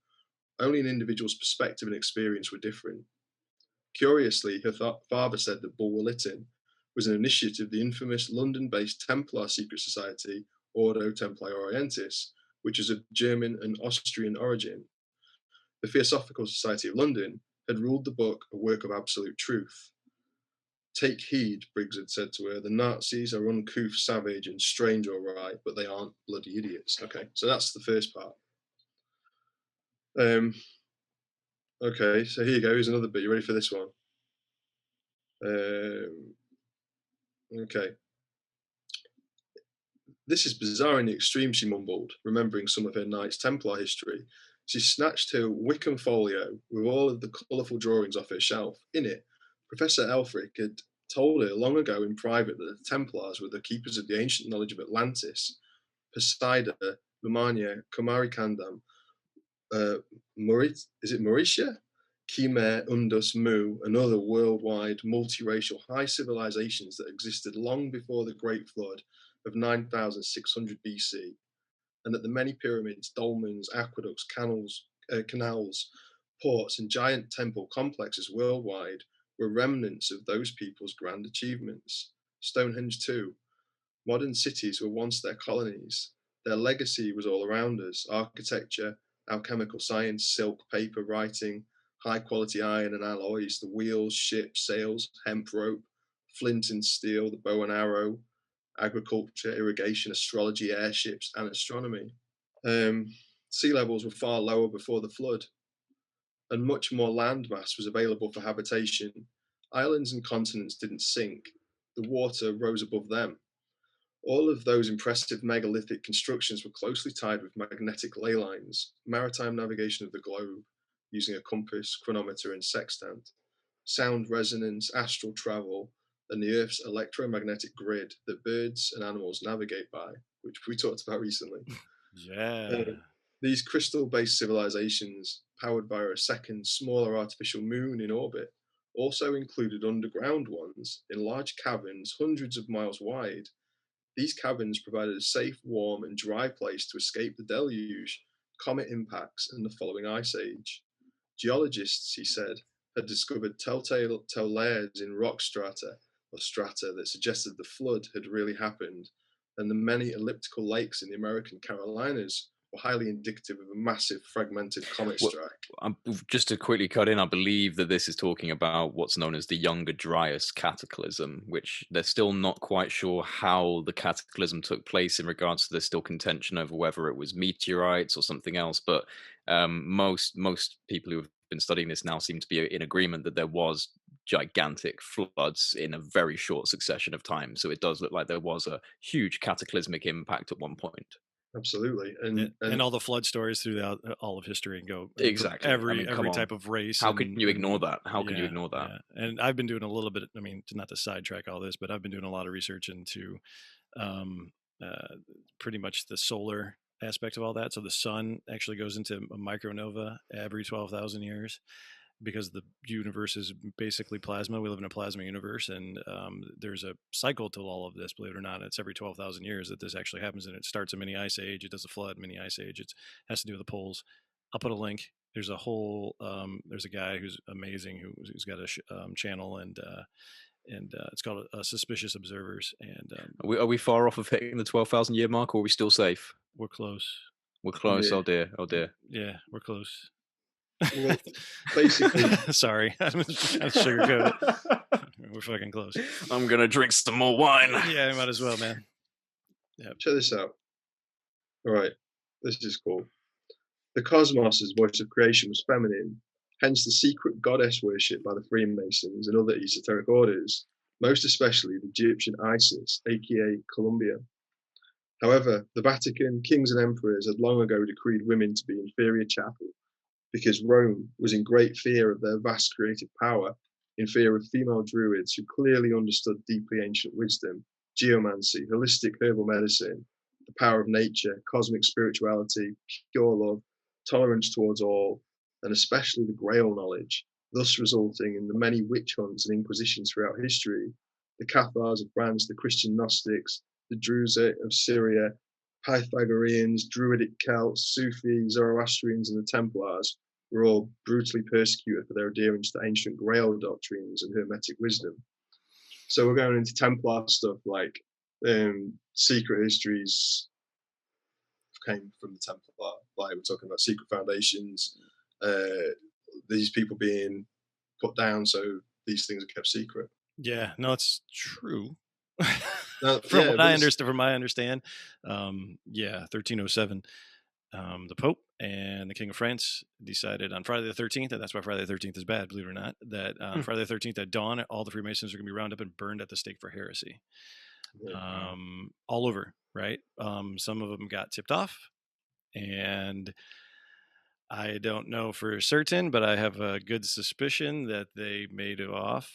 Only an individual's perspective and experience were different. Curiously, her father said that Bulwer-Lytton was an initiate of the infamous London-based Templar secret society, Ordo Templi Orientis, which is of German and Austrian origin. The Theosophical Society of London had ruled the book a work of absolute truth. Take heed, Briggs had said to her, the Nazis are uncouth, savage, and strange, all right, but they aren't bloody idiots. Okay, so that's the first part. Okay, so here you go. Here's another bit. You ready for this one? Okay. This is bizarre in the extreme, she mumbled, remembering some of her Knights Templar history. She snatched her Wickham folio with all of the colourful drawings off her shelf. In it, Professor Elfric had told her long ago in private that the Templars were the keepers of the ancient knowledge of Atlantis, Poseida, Romania, Comaricandam, Mauritia? Khmer, Undus, Mu, and other worldwide multiracial high civilizations that existed long before the Great Flood of 9,600 BC, and that the many pyramids, dolmens, aqueducts, canals, ports, and giant temple complexes worldwide were remnants of those people's grand achievements. Stonehenge too. Modern cities were once their colonies. Their legacy was all around us: architecture, alchemical science, silk, paper, writing, high-quality iron and alloys, the wheels, ships, sails, hemp rope, flint and steel, the bow and arrow, agriculture, irrigation, astrology, airships, and astronomy. Sea levels were far lower before the flood, and much more land mass was available for habitation. Islands and continents didn't sink. The water rose above them. All of those impressive megalithic constructions were closely tied with magnetic ley lines, maritime navigation of the globe, using a compass, chronometer, and sextant, sound resonance, astral travel, and the Earth's electromagnetic grid that birds and animals navigate by, which we talked about recently. Yeah. These crystal-based civilizations, powered by a second, smaller artificial moon in orbit, also included underground ones in large caverns hundreds of miles wide. These caverns provided a safe, warm, and dry place to escape the deluge, comet impacts, and the following ice age. Geologists, he said, had discovered telltale layers in rock strata that suggested the flood had really happened, and the many elliptical lakes in the American Carolinas were highly indicative of a massive fragmented comet strike. Just to quickly cut in, I believe that this is talking about what's known as the Younger Dryas Cataclysm, which they're still not quite sure how the cataclysm took place in regards to there's still contention over whether it was meteorites or something else. But most people who have been studying this now seem to be in agreement that there was gigantic floods in a very short succession of time. So it does look like there was a huge cataclysmic impact at one point. Absolutely, and all the flood stories throughout all of history and go exactly every type of race. How can you ignore that? How can you ignore that? Yeah. And I've been doing a little bit. I mean, not to sidetrack all this, but I've been doing a lot of research into pretty much the solar aspect of all that. So the sun actually goes into a micronova every 12,000 years. Because the universe is basically plasma. We live in a plasma universe, and there's a cycle to all of this, believe it or not. It's every 12,000 years that this actually happens, and it starts a mini ice age. It does a flood, mini ice age. It has to do with the poles. I'll put a link. There's a whole, there's a guy who's amazing who's got a channel, and it's called Suspicious Observers. And are we far off of hitting the 12,000 year mark, or are we still safe? We're close. We're close. Yeah. Oh dear. Oh dear. Yeah, we're close. Well, basically, sorry, I'm sugarcoat it. We're fucking close. I'm gonna drink some more wine. Yeah, might as well, man. Yep. Check this out. All right, this is cool. The cosmos' voice of creation was feminine, hence the secret goddess worship by the Freemasons and other esoteric orders, most especially the Egyptian Isis, aka Columbia. However, the Vatican, kings and emperors had long ago decreed women to be inferior chattel, because Rome was in great fear of their vast creative power, in fear of female druids who clearly understood deeply ancient wisdom, geomancy, holistic herbal medicine, the power of nature, cosmic spirituality, pure love, tolerance towards all, and especially the Grail knowledge, thus resulting in the many witch hunts and inquisitions throughout history. The Cathars of France, the Christian Gnostics, the Druze of Syria, Pythagoreans, Druidic Celts, Sufis, Zoroastrians, and the Templars were all brutally persecuted for their adherence to ancient Grail doctrines and Hermetic wisdom. So we're going into Templar stuff like secret histories came from the Templar, like we're talking about secret foundations, these people being put down so these things are kept secret. Yeah, no, it's true. Now, From what I understand, from I understand, 1307, the Pope and the King of France decided on Friday the 13th, and that's why Friday the 13th is bad, believe it or not, that Friday the 13th at dawn, all the Freemasons are going to be rounded up and burned at the stake for heresy. All over, right? Some of them got tipped off, and I don't know for certain, but I have a good suspicion that they made it off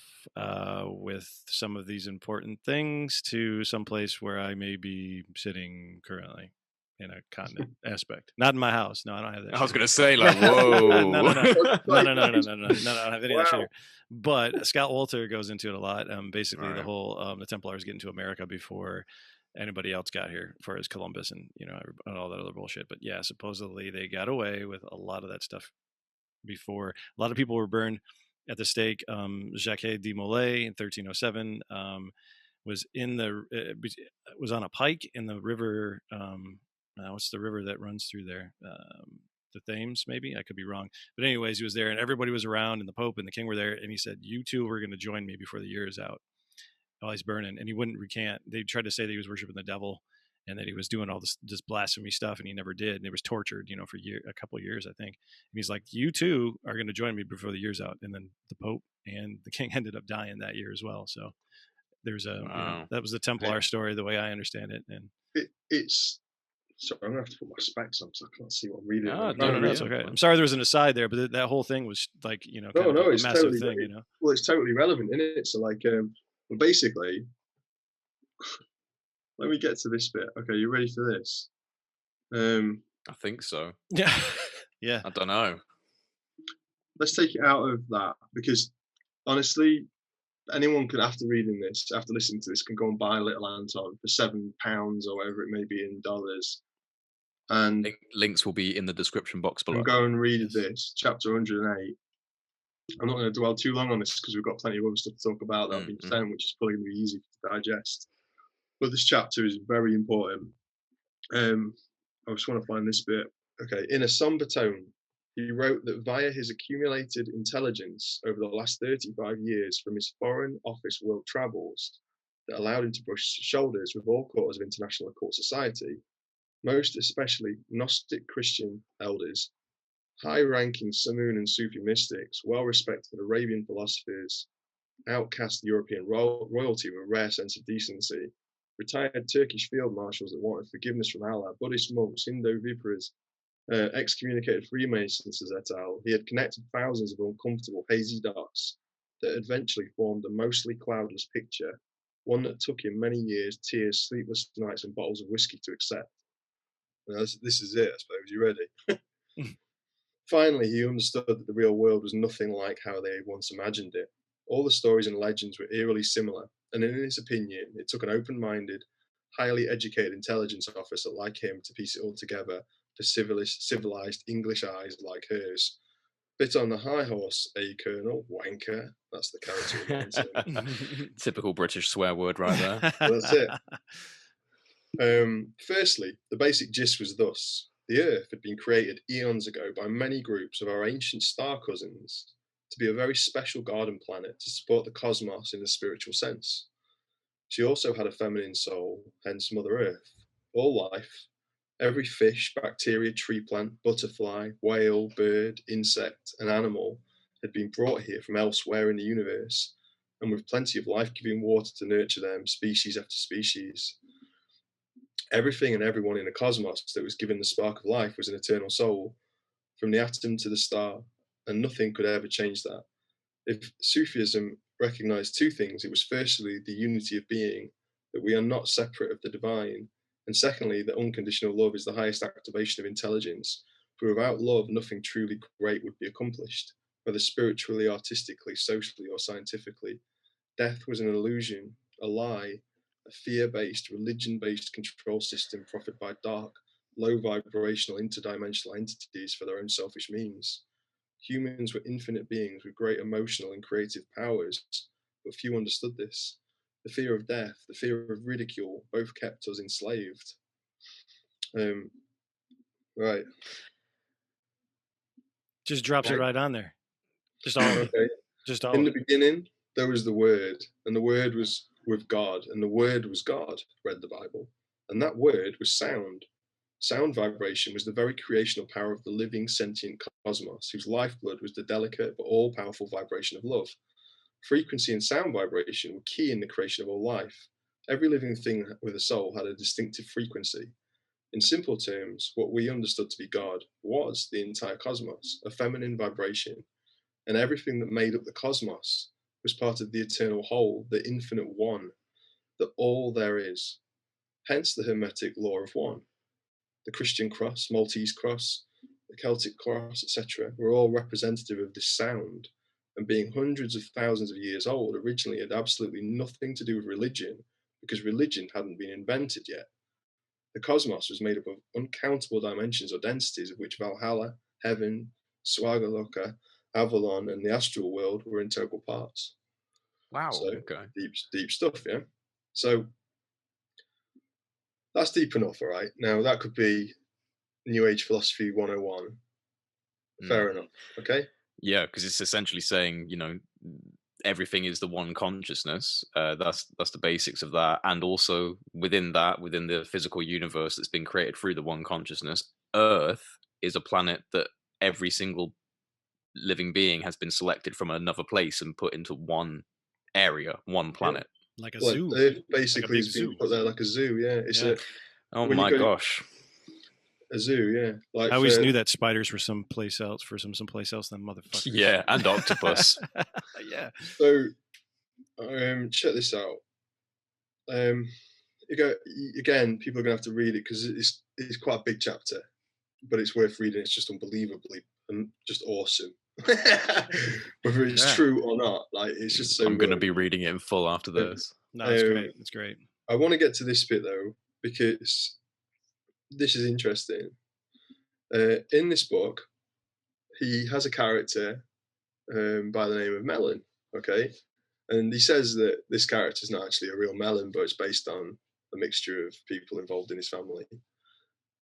with some of these important things to some place where I may be sitting currently in a continent aspect. Not in my house. No, I don't have that. I was going to say, like, whoa. No, I don't have any of that shit here. But Scott Wolter goes into it a lot. Basically, the whole the Templars get into America before anybody else got here, as far as Columbus and and all that other bullshit. But yeah, supposedly they got away with a lot of that stuff before. A lot of people were burned at the stake. Jacques de Molay in 1307 was was on a pike in the river. What's the river that runs through there? The Thames, maybe? I could be wrong. But anyways, he was there, and everybody was around, and the Pope and the King were there, and he said, "You two were going to join me before the year is out." While he's burning, and he wouldn't recant. They tried to say that he was worshiping the devil and that he was doing all this blasphemy stuff, and he never did. And he was tortured, for a couple of years, I think. And he's like, "You two are going to join me before the year's out." And then the Pope and the King ended up dying that year as well. So there's that was the Templar story, the way I understand it. And it's sorry, I'm gonna have to put my specs on so I can't see what I'm reading. No, that's okay. I'm sorry there was an aside there, but that whole thing was like it's a massive totally thing. Well, it's totally relevant, isn't it? So like. Well, basically, let me get to this bit. Okay, you ready for this? I think so. Yeah. Yeah. I don't know. Let's take it out of that, because honestly, anyone could, after reading this, after listening to this, can go and buy Little Anton for £7 or whatever it may be in dollars. And links will be in the description box below. And go and read this, chapter 108. I'm not going to dwell too long on this because we've got plenty of other stuff to talk about that I've been saying, which is probably going to be easy to digest. But this chapter is very important. I just want to find this bit. Okay, in a somber tone, he wrote that via his accumulated intelligence over the last 35 years from his foreign office world travels that allowed him to brush shoulders with all quarters of international occult society, most especially Gnostic Christian elders, high-ranking Samoon and Sufi mystics, well-respected Arabian philosophers, outcast European royalty with a rare sense of decency, retired Turkish field marshals that wanted forgiveness from Allah, Buddhist monks, Indo-Viparas, excommunicated Freemasons et al. He had connected thousands of uncomfortable hazy dots that eventually formed a mostly cloudless picture, one that took him many years, tears, sleepless nights, and bottles of whiskey to accept. Now, this is it, I suppose. You ready? Finally, he understood that the real world was nothing like how they once imagined it. All the stories and legends were eerily similar, and in his opinion, it took an open-minded, highly educated intelligence officer like him to piece it all together for civilized English eyes like hers. Bit on the high horse, Colonel Wanker. That's the character. Typical British swear word right there. That's it. Firstly, the basic gist was thus. The Earth had been created eons ago by many groups of our ancient star cousins to be a very special garden planet to support the cosmos in the spiritual sense. She also had a feminine soul, hence Mother Earth. All life, every fish, bacteria, tree plant, butterfly, whale, bird, insect, and animal had been brought here from elsewhere in the universe, and with plenty of life-giving water to nurture them, species after species. Everything and everyone in the cosmos that was given the spark of life was an eternal soul, from the atom to the star, and nothing could ever change that. If Sufism recognized two things, it was firstly the unity of being, that we are not separate of the divine, and secondly, that unconditional love is the highest activation of intelligence, for without love, nothing truly great would be accomplished, whether spiritually, artistically, socially, or scientifically. Death was an illusion, a lie, a fear-based, religion-based control system proffered by dark, low-vibrational, interdimensional entities for their own selfish means. Humans were infinite beings with great emotional and creative powers, but few understood this. The fear of death, the fear of ridicule, both kept us enslaved. Right. Just drops it right on there. Just all of it. Okay. Just all In of the it. beginning, there was the Word, and the Word was with God, and the Word was God, read the Bible. And that Word was sound. Sound vibration was the very creational power of the living sentient cosmos, whose lifeblood was the delicate but all-powerful vibration of love. Frequency and sound vibration were key in the creation of all life. Every living thing with a soul had a distinctive frequency. In simple terms, what we understood to be God was the entire cosmos, a feminine vibration, and everything that made up the cosmos was part of the eternal whole, the infinite one, the all there is. Hence the Hermetic law of one. The Christian cross, Maltese cross, the Celtic cross, etc., were all representative of this sound, and being hundreds of thousands of years old, originally had absolutely nothing to do with religion, because religion hadn't been invented yet. The cosmos was made up of uncountable dimensions or densities, of which Valhalla, heaven, Swargaloka, Avalon, and the astral world were integral parts. Wow. So Okay. deep stuff, yeah. So that's deep enough, all right. Now that could be New Age philosophy 101. Fair enough. Okay. Yeah, because it's essentially saying, everything is the one consciousness. That's the basics of that, and also within the physical universe that's been created through the one consciousness, Earth is a planet that every single living being has been selected from another place and put into one area, one planet. Like a Like zoo. Earth basically big has been zoo. put there like a zoo. Yeah, it's Oh when you my go- gosh. a zoo. Yeah, like I always knew that spiders were someplace else someplace else than motherfuckers. Yeah, and octopus. Yeah. So, check this out. Again, people are gonna have to read it because it's quite a big chapter, but it's worth reading. It's just unbelievably and just awesome. Whether it's true or not, like it's just so. I'm going to be reading it in full after this. No, it's great. It's great. I want to get to this bit though because this is interesting. In this book, he has a character by the name of Mellon. Okay, and he says that this character is not actually a real Mellon, but it's based on a mixture of people involved in his family.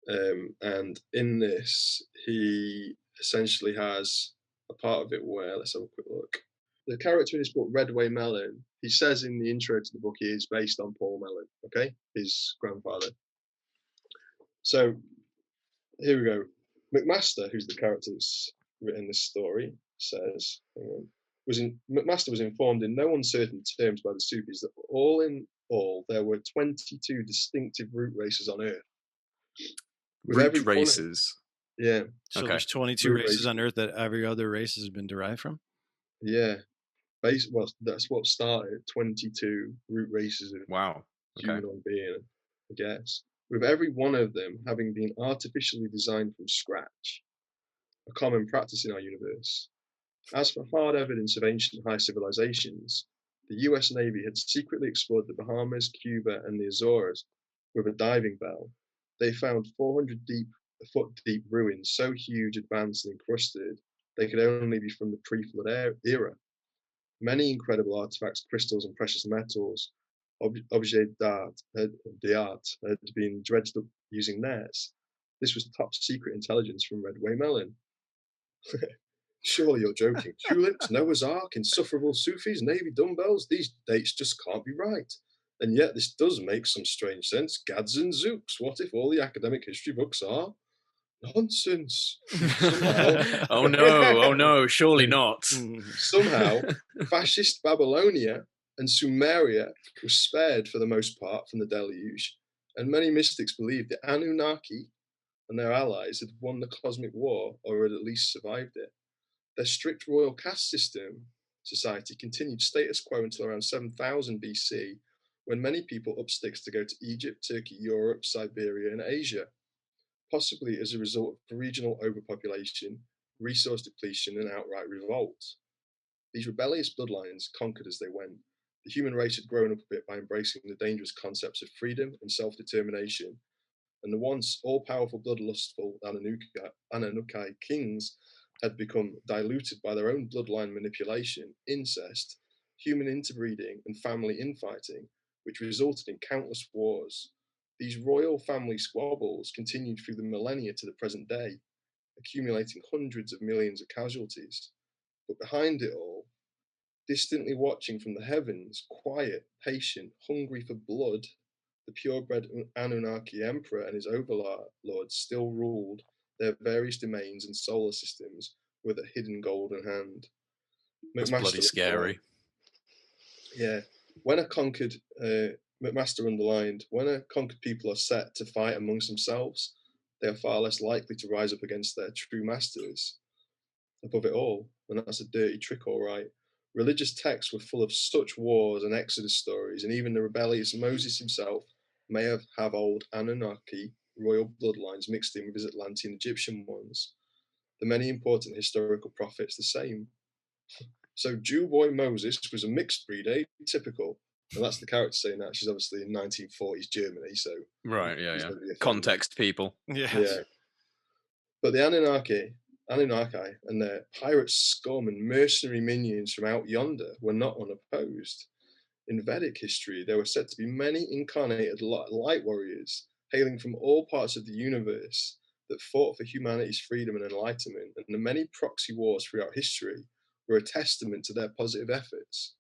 And in this, he essentially has a part of it where, let's have a quick look. The character in this book, Redway Mellon, he says in the intro to the book he is based on Paul Mellon, okay, his grandfather. So here we go. McMaster, who's the character that's written this story, says, McMaster was informed in no uncertain terms by the Sufis that all in all there were 22 distinctive root races on Earth. Root races? Yeah. So there's 22 races on Earth that every other race has been derived from? Yeah. Well, that's what started 22 root races of humanoid being, I guess. With every one of them having been artificially designed from scratch, a common practice in our universe. As for hard evidence of ancient high civilizations, the US Navy had secretly explored the Bahamas, Cuba, and the Azores with a diving bell. They found 400-foot-deep ruins so huge, advanced, and encrusted they could only be from the pre-flood era. Many incredible artifacts, crystals, and precious metals, objets d'art, had been dredged up using nets, This was top secret intelligence from Redway Mellon. Surely you're joking. Tulips, Noah's Ark, insufferable Sufis, Navy dumbbells, these dates just can't be right. And yet this does make some strange sense. Gads and Zooks, what if all the academic history books are nonsense? Oh no, surely not. Somehow, fascist Babylonia and Sumeria were spared for the most part from the deluge, and many mystics believed the Anunnaki and their allies had won the cosmic war or had at least survived it. Their strict royal caste system society continued status quo until around 7000 BC, when many people up sticks to go to Egypt, Turkey, Europe, Siberia, and Asia, possibly as a result of regional overpopulation, resource depletion, and outright revolt. These rebellious bloodlines conquered as they went. The human race had grown up a bit by embracing the dangerous concepts of freedom and self-determination, and the once all-powerful bloodlustful Anunnaki kings had become diluted by their own bloodline manipulation, incest, human interbreeding, and family infighting, which resulted in countless wars. These royal family squabbles continued through the millennia to the present day, accumulating hundreds of millions of casualties. But behind it all, distantly watching from the heavens, quiet, patient, hungry for blood, the purebred Anunnaki emperor and his overlords still ruled their various domains and solar systems with a hidden golden hand. That's bloody scary. Yeah. When a conquered, McMaster underlined, when a conquered people are set to fight amongst themselves, they are far less likely to rise up against their true masters. Above it all, and that's a dirty trick, all right. Religious texts were full of such wars and Exodus stories, and even the rebellious Moses himself may have old Anunnaki royal bloodlines mixed in with his Atlantean Egyptian ones. The many important historical prophets the same. So Jew boy Moses was a mixed breed, typical. And that's the character saying that. She's obviously in 1940s Germany, so right, yeah. Context, people. Yeah. But the Anunnaki and their pirate scum and mercenary minions from out yonder were not unopposed. In Vedic history, there were said to be many incarnated light warriors hailing from all parts of the universe that fought for humanity's freedom and enlightenment, and the many proxy wars throughout history were a testament to their positive efforts.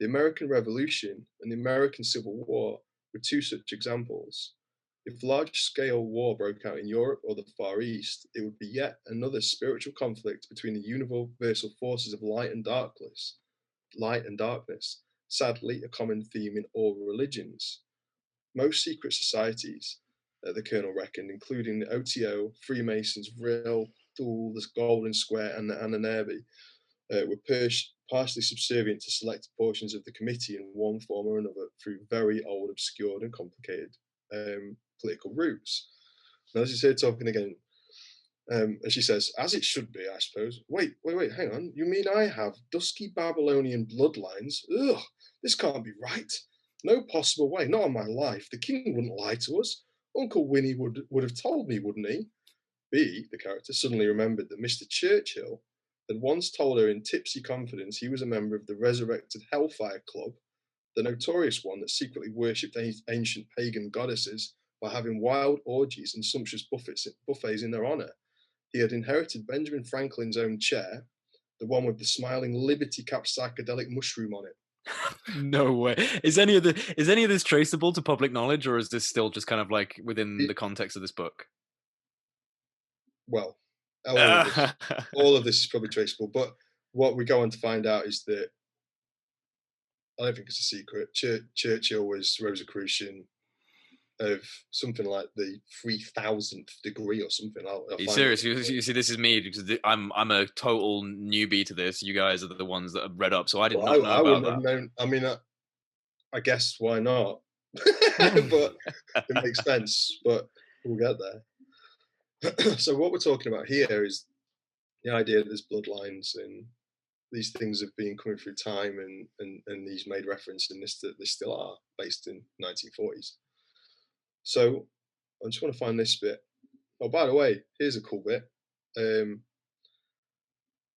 The American Revolution and the American Civil War were two such examples. If large-scale war broke out in Europe or the Far East, it would be yet another spiritual conflict between the universal forces of light and darkness, sadly a common theme in all religions. Most secret societies, the Colonel reckoned, including the OTO, Freemasons, Vril, Thule, the Golden Square, and the Anunnaki, were partially subservient to select portions of the committee in one form or another through very old, obscured, and complicated political routes. Now, this is her talking again, and she says, as it should be, I suppose. Wait, hang on. You mean I have dusky Babylonian bloodlines? Ugh, this can't be right. No possible way, not on my life. The king wouldn't lie to us. Uncle Winnie would have told me, wouldn't he? B, the character, suddenly remembered that Mr. Churchill had once told her in tipsy confidence he was a member of the Resurrected Hellfire Club, the notorious one that secretly worshipped ancient pagan goddesses by having wild orgies and sumptuous buffets in their honor. He had inherited Benjamin Franklin's own chair, the one with the smiling Liberty Cap psychedelic mushroom on it. No way. Is any of this traceable to public knowledge, or is this still just kind of like within the context of this book? Well, all of this is probably traceable, but what we go on to find out is that I don't think it's a secret. Churchill was Rosicrucian of something like the 3000th degree or something. I'll Are you serious? You see, this is me because I'm a total newbie to this. You guys are the ones that have read up, so I did not know about that. Have known, I mean, I guess why not? But it makes sense. But we'll get there. So what we're talking about here is the idea that there's bloodlines and these things have been coming through time, and these made reference in this that they still are based in 1940s. So I just want to find this bit. Oh, by the way, here's a cool bit.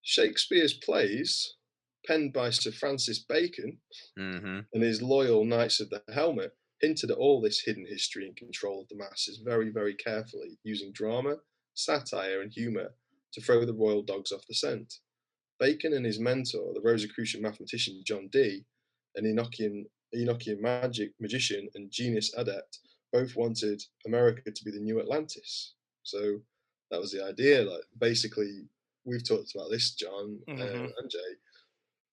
Shakespeare's plays, penned by Sir Francis Bacon and his loyal Knights of the Helmet, hinted at all this hidden history and control of the masses very, very carefully, using drama, satire, and humour to throw the royal dogs off the scent. Bacon and his mentor, the Rosicrucian mathematician John Dee, an Enochian magician and genius adept, both wanted America to be the new Atlantis. So that was the idea. Like, basically, we've talked about this, John and Jay.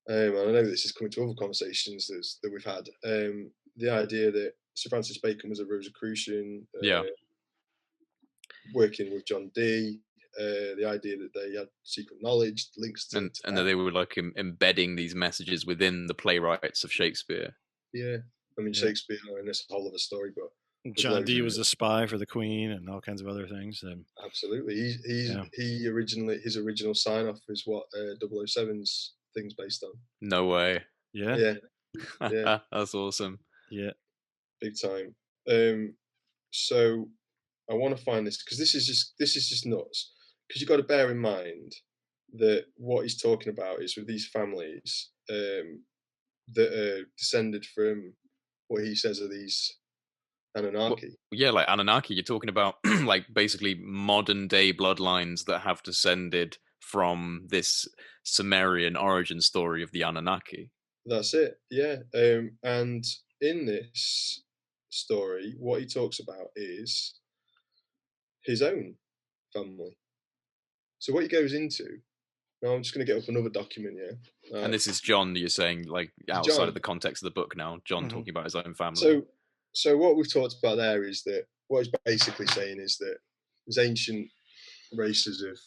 And I know this is coming to other conversations that we've had. The idea that Sir Francis Bacon was a Rosicrucian, working with John Dee. The idea that they had secret knowledge, links to and that they were like embedding these messages within the playwrights of Shakespeare. Yeah, I mean Shakespeare and this whole other story, but John Dee was a spy for the Queen and all kinds of other things. Absolutely, he originally, his original sign off is what 007's thing's based on. No way. Yeah. That's awesome. Yeah, big time. So I want to find this because this is just nuts. Because you've got to bear in mind that what he's talking about is with these families that are descended from what he says are these Anunnaki. Like Anunnaki. You're talking about like basically modern day bloodlines that have descended from this Sumerian origin story of the Anunnaki. That's it. Yeah. And in this story, what he talks about is his own family. So what he goes into, now I'm just going to get up another document here. And this is John, you're saying, like outside John. Of the context of the book now, John talking about his own family. So what we've talked about there is that what he's basically saying is that there's ancient races of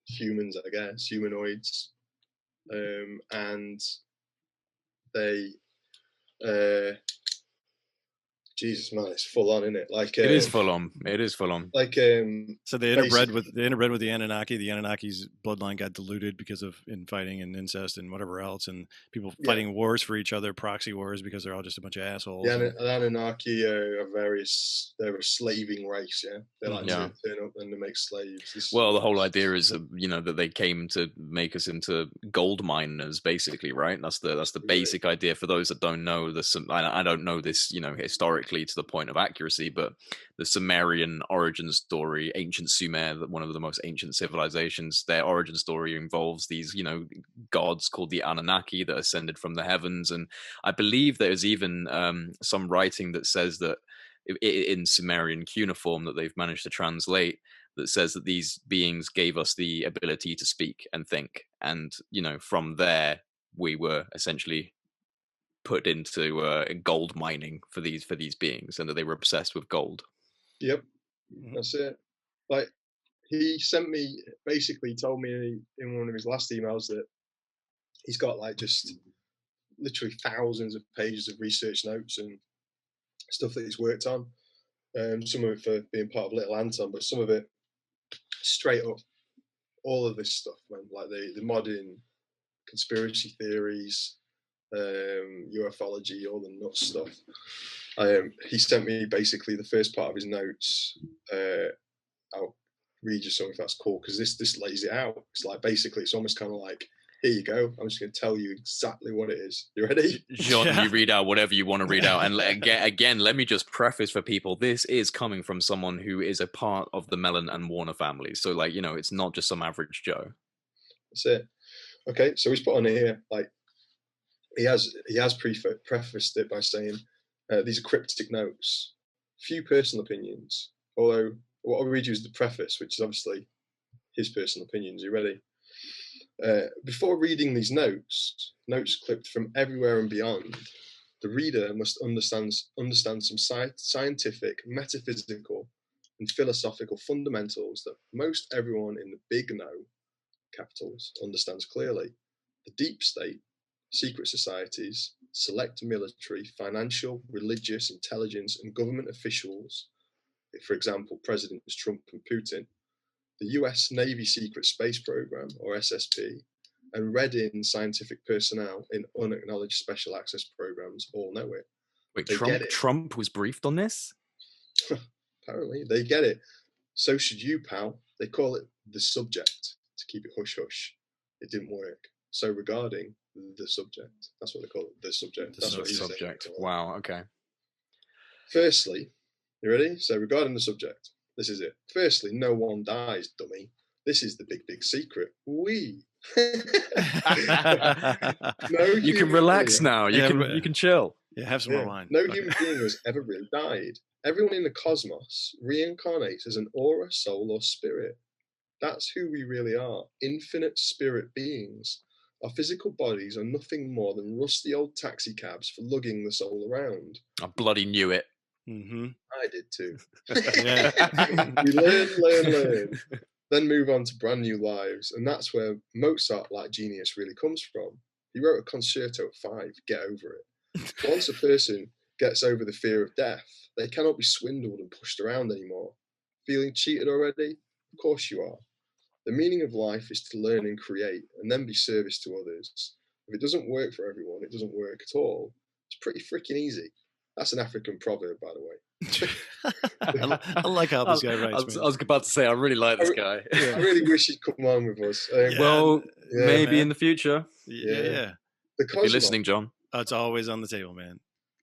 humans, I guess, humanoids, and they Jesus, man, it's full on, isn't it? Like it is full on. It is full on. Like so they interbred with the Anunnaki. The Anunnaki's bloodline got diluted because of infighting and incest and whatever else, and people fighting wars for each other, proxy wars, because they're all just a bunch of assholes. The Anunnaki are they're a slaving race. Yeah, they like to turn up and to make slaves. The whole idea is that they came to make us into gold miners, basically, right? That's the basic idea. For those that don't know, I don't know this, historically to the point of accuracy, but the Sumerian origin story, ancient Sumer, one of the most ancient civilizations, their origin story involves these, gods called the Anunnaki that ascended from the heavens. And I believe there's even some writing that says that in Sumerian cuneiform that they've managed to translate, that says that these beings gave us the ability to speak and think. And, from there, we were essentially put into gold mining for these beings, and that they were obsessed with gold. Yep, that's it. Like, he sent me, basically told me in one of his last emails that he's got like just literally thousands of pages of research notes and stuff that he's worked on. Some of it for being part of Little Anton, but some of it straight up, all of this stuff, man. Like the modern conspiracy theories, ufology, all the nuts stuff. He sent me basically the first part of his notes. I'll read you some if that's cool, because this lays it out. It's like basically it's almost kind of like, here you go, I'm just going to tell you exactly what it is. You ready? John, you read out whatever you want to read out. And again, let me just preface for people, this is coming from someone who is a part of the Mellon and Warner families. So like, it's not just some average Joe. That's it. Okay, so he's put on here, like, he has prefaced it by saying, these are cryptic notes, few personal opinions, although what I'll read you is the preface, which is obviously his personal opinions. Are you ready? Before reading these notes clipped from everywhere and beyond, the reader must understand some scientific, metaphysical, and philosophical fundamentals that most everyone in the big no, capitals, understands clearly. The deep state, secret societies, select military, financial, religious, intelligence, and government officials, for example, Presidents Trump and Putin, the US Navy Secret Space Program, or SSP, and read-in scientific personnel in unacknowledged special access programs all know it. Wait, Trump was briefed on this? Apparently, they get it. So should you, pal. They call it the subject to keep it hush-hush. It didn't work. So regarding the subject, that's what they call it, the subject. The subject. Wow, okay. Firstly, you ready? So regarding the subject, this is it. Firstly, no one dies, dummy. This is the big secret. We. No You can relax now. You can chill. Yeah, have some more wine. No human being has ever really died. Everyone in the cosmos reincarnates as an aura, soul, or spirit. That's who we really are. Infinite spirit beings. Our physical bodies are nothing more than rusty old taxi cabs for lugging the soul around. I bloody knew it. Mm-hmm. I did too. We learn, then move on to brand new lives, and that's where Mozart-like genius really comes from. He wrote a concerto at 5, get over it. Once a person gets over the fear of death, they cannot be swindled and pushed around anymore. Feeling cheated already? Of course you are. The meaning of life is to learn and create, and then be service to others. If it doesn't work for everyone, it doesn't work at all. It's pretty freaking easy. That's an African proverb, by the way. I like how this guy writes. I was about to say, I really like this guy. I really wish he'd come on with us. Maybe in the future. Yeah. If you're listening, John. It's always on the table, man.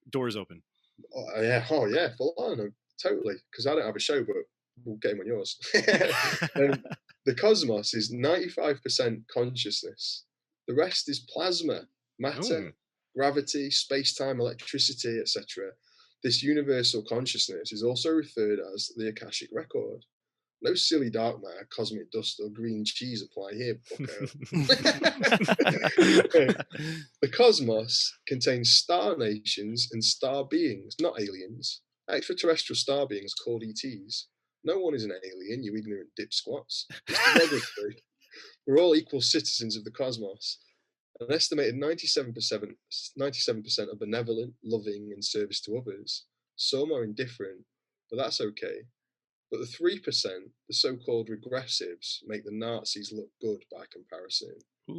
Doors open. Oh yeah, full on, totally. Because I don't have a show, but we'll get him on yours. The cosmos is 95% consciousness. The rest is plasma, matter, gravity, space-time, electricity, etc. This universal consciousness is also referred as the Akashic record. No silly dark matter, cosmic dust, or green cheese apply here, bucko. The cosmos contains star nations and star beings, not aliens. Extraterrestrial star beings called ETs. No one is an alien, you ignorant dipsquats. It's derogatory. We're all equal citizens of the cosmos. An estimated 97% are benevolent, loving, and service to others. Some are indifferent, but that's okay. But the 3%, the so-called regressives, make the Nazis look good by comparison.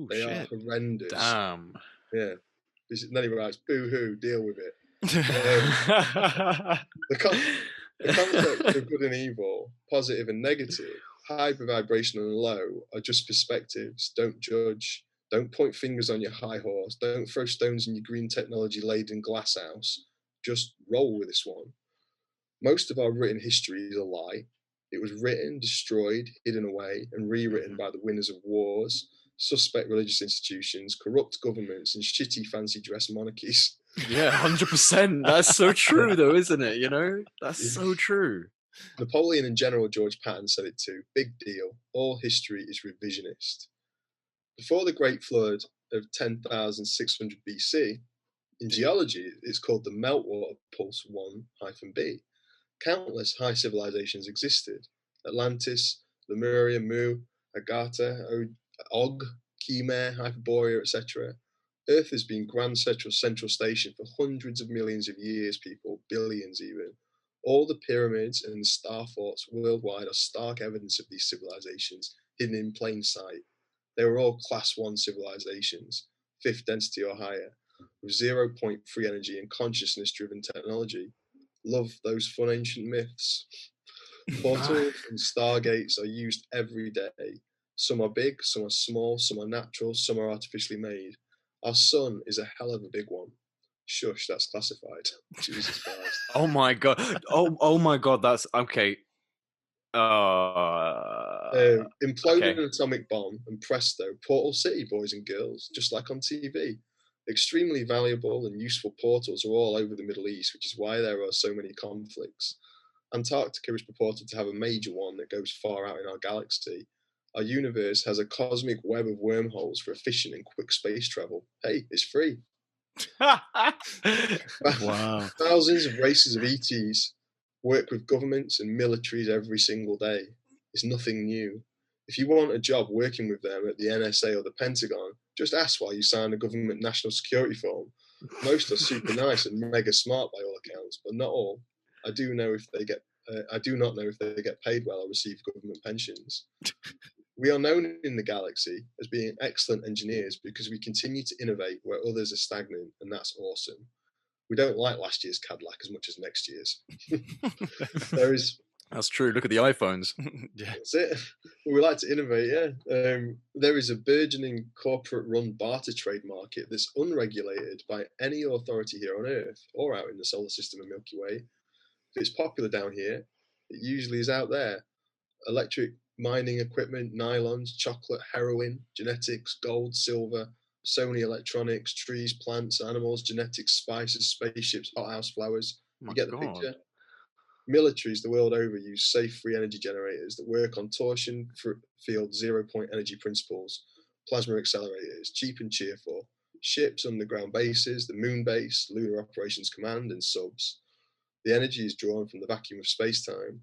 They are horrendous. Damn. Yeah. Then he writes, boo-hoo, deal with it. The concepts of good and evil, positive and negative, high vibrational and low, are just perspectives. Don't judge. Don't point fingers on your high horse. Don't throw stones in your green technology-laden glass house. Just roll with this one. Most of our written history is a lie. It was written, destroyed, hidden away, and rewritten by the winners of wars, suspect religious institutions, corrupt governments, and shitty fancy dress monarchies. Yeah, 100%. That's so true, though, isn't it? You know, that's so true. Napoleon and General George Patton said it too. Big deal. All history is revisionist. Before the Great Flood of 10,600 BC, in geology, it's called the meltwater pulse 1-b. Countless high civilizations existed. Atlantis, Lemuria, Mu, Agartha, Og, Khmer, Hyperborea, etc. Earth has been Grand Central Station for hundreds of millions of years, people, billions even. All the pyramids and star forts worldwide are stark evidence of these civilizations, hidden in plain sight. They were all Class 1 civilizations, 5th density or higher, with 0.3 energy and consciousness-driven technology. Love those fun ancient myths. Portals and stargates are used every day. Some are big, some are small, some are natural, some are artificially made. Our sun is a hell of a big one. Shush, that's classified. Jesus Christ. Oh my god. Oh my god, that's okay. Imploding an atomic bomb and presto, Portal City, boys and girls, just like on TV. Extremely valuable and useful portals are all over the Middle East, which is why there are so many conflicts. Antarctica is purported to have a major one that goes far out in our galaxy. Our universe has a cosmic web of wormholes for efficient and quick space travel. Hey, it's free. Wow. Thousands of races of ETs work with governments and militaries every single day. It's nothing new. If you want a job working with them at the NSA or the Pentagon, just ask why you signed a government national security form. Most are super nice and mega smart by all accounts, but not all. I do not know if they get paid well or receive government pensions. We are known in the galaxy as being excellent engineers because we continue to innovate where others are stagnant, and that's awesome. We don't like last year's Cadillac as much as next year's. That's true. Look at the iPhones. Yeah. That's it. We like to innovate, yeah. There is a burgeoning corporate-run barter trade market that's unregulated by any authority here on Earth or out in the solar system and Milky Way. it's popular down here, it usually is out there. Electric mining equipment, nylons, chocolate, heroin, genetics, gold, silver, Sony electronics, trees, plants, animals, genetics, spices, spaceships, hothouse flowers. My You get the God. picture? Militaries the world over use safe free energy generators that work on torsion field 0-point energy principles, plasma accelerators, cheap and cheerful, ships, underground bases, the moon base, lunar operations command, and subs. The energy is drawn from the vacuum of space-time.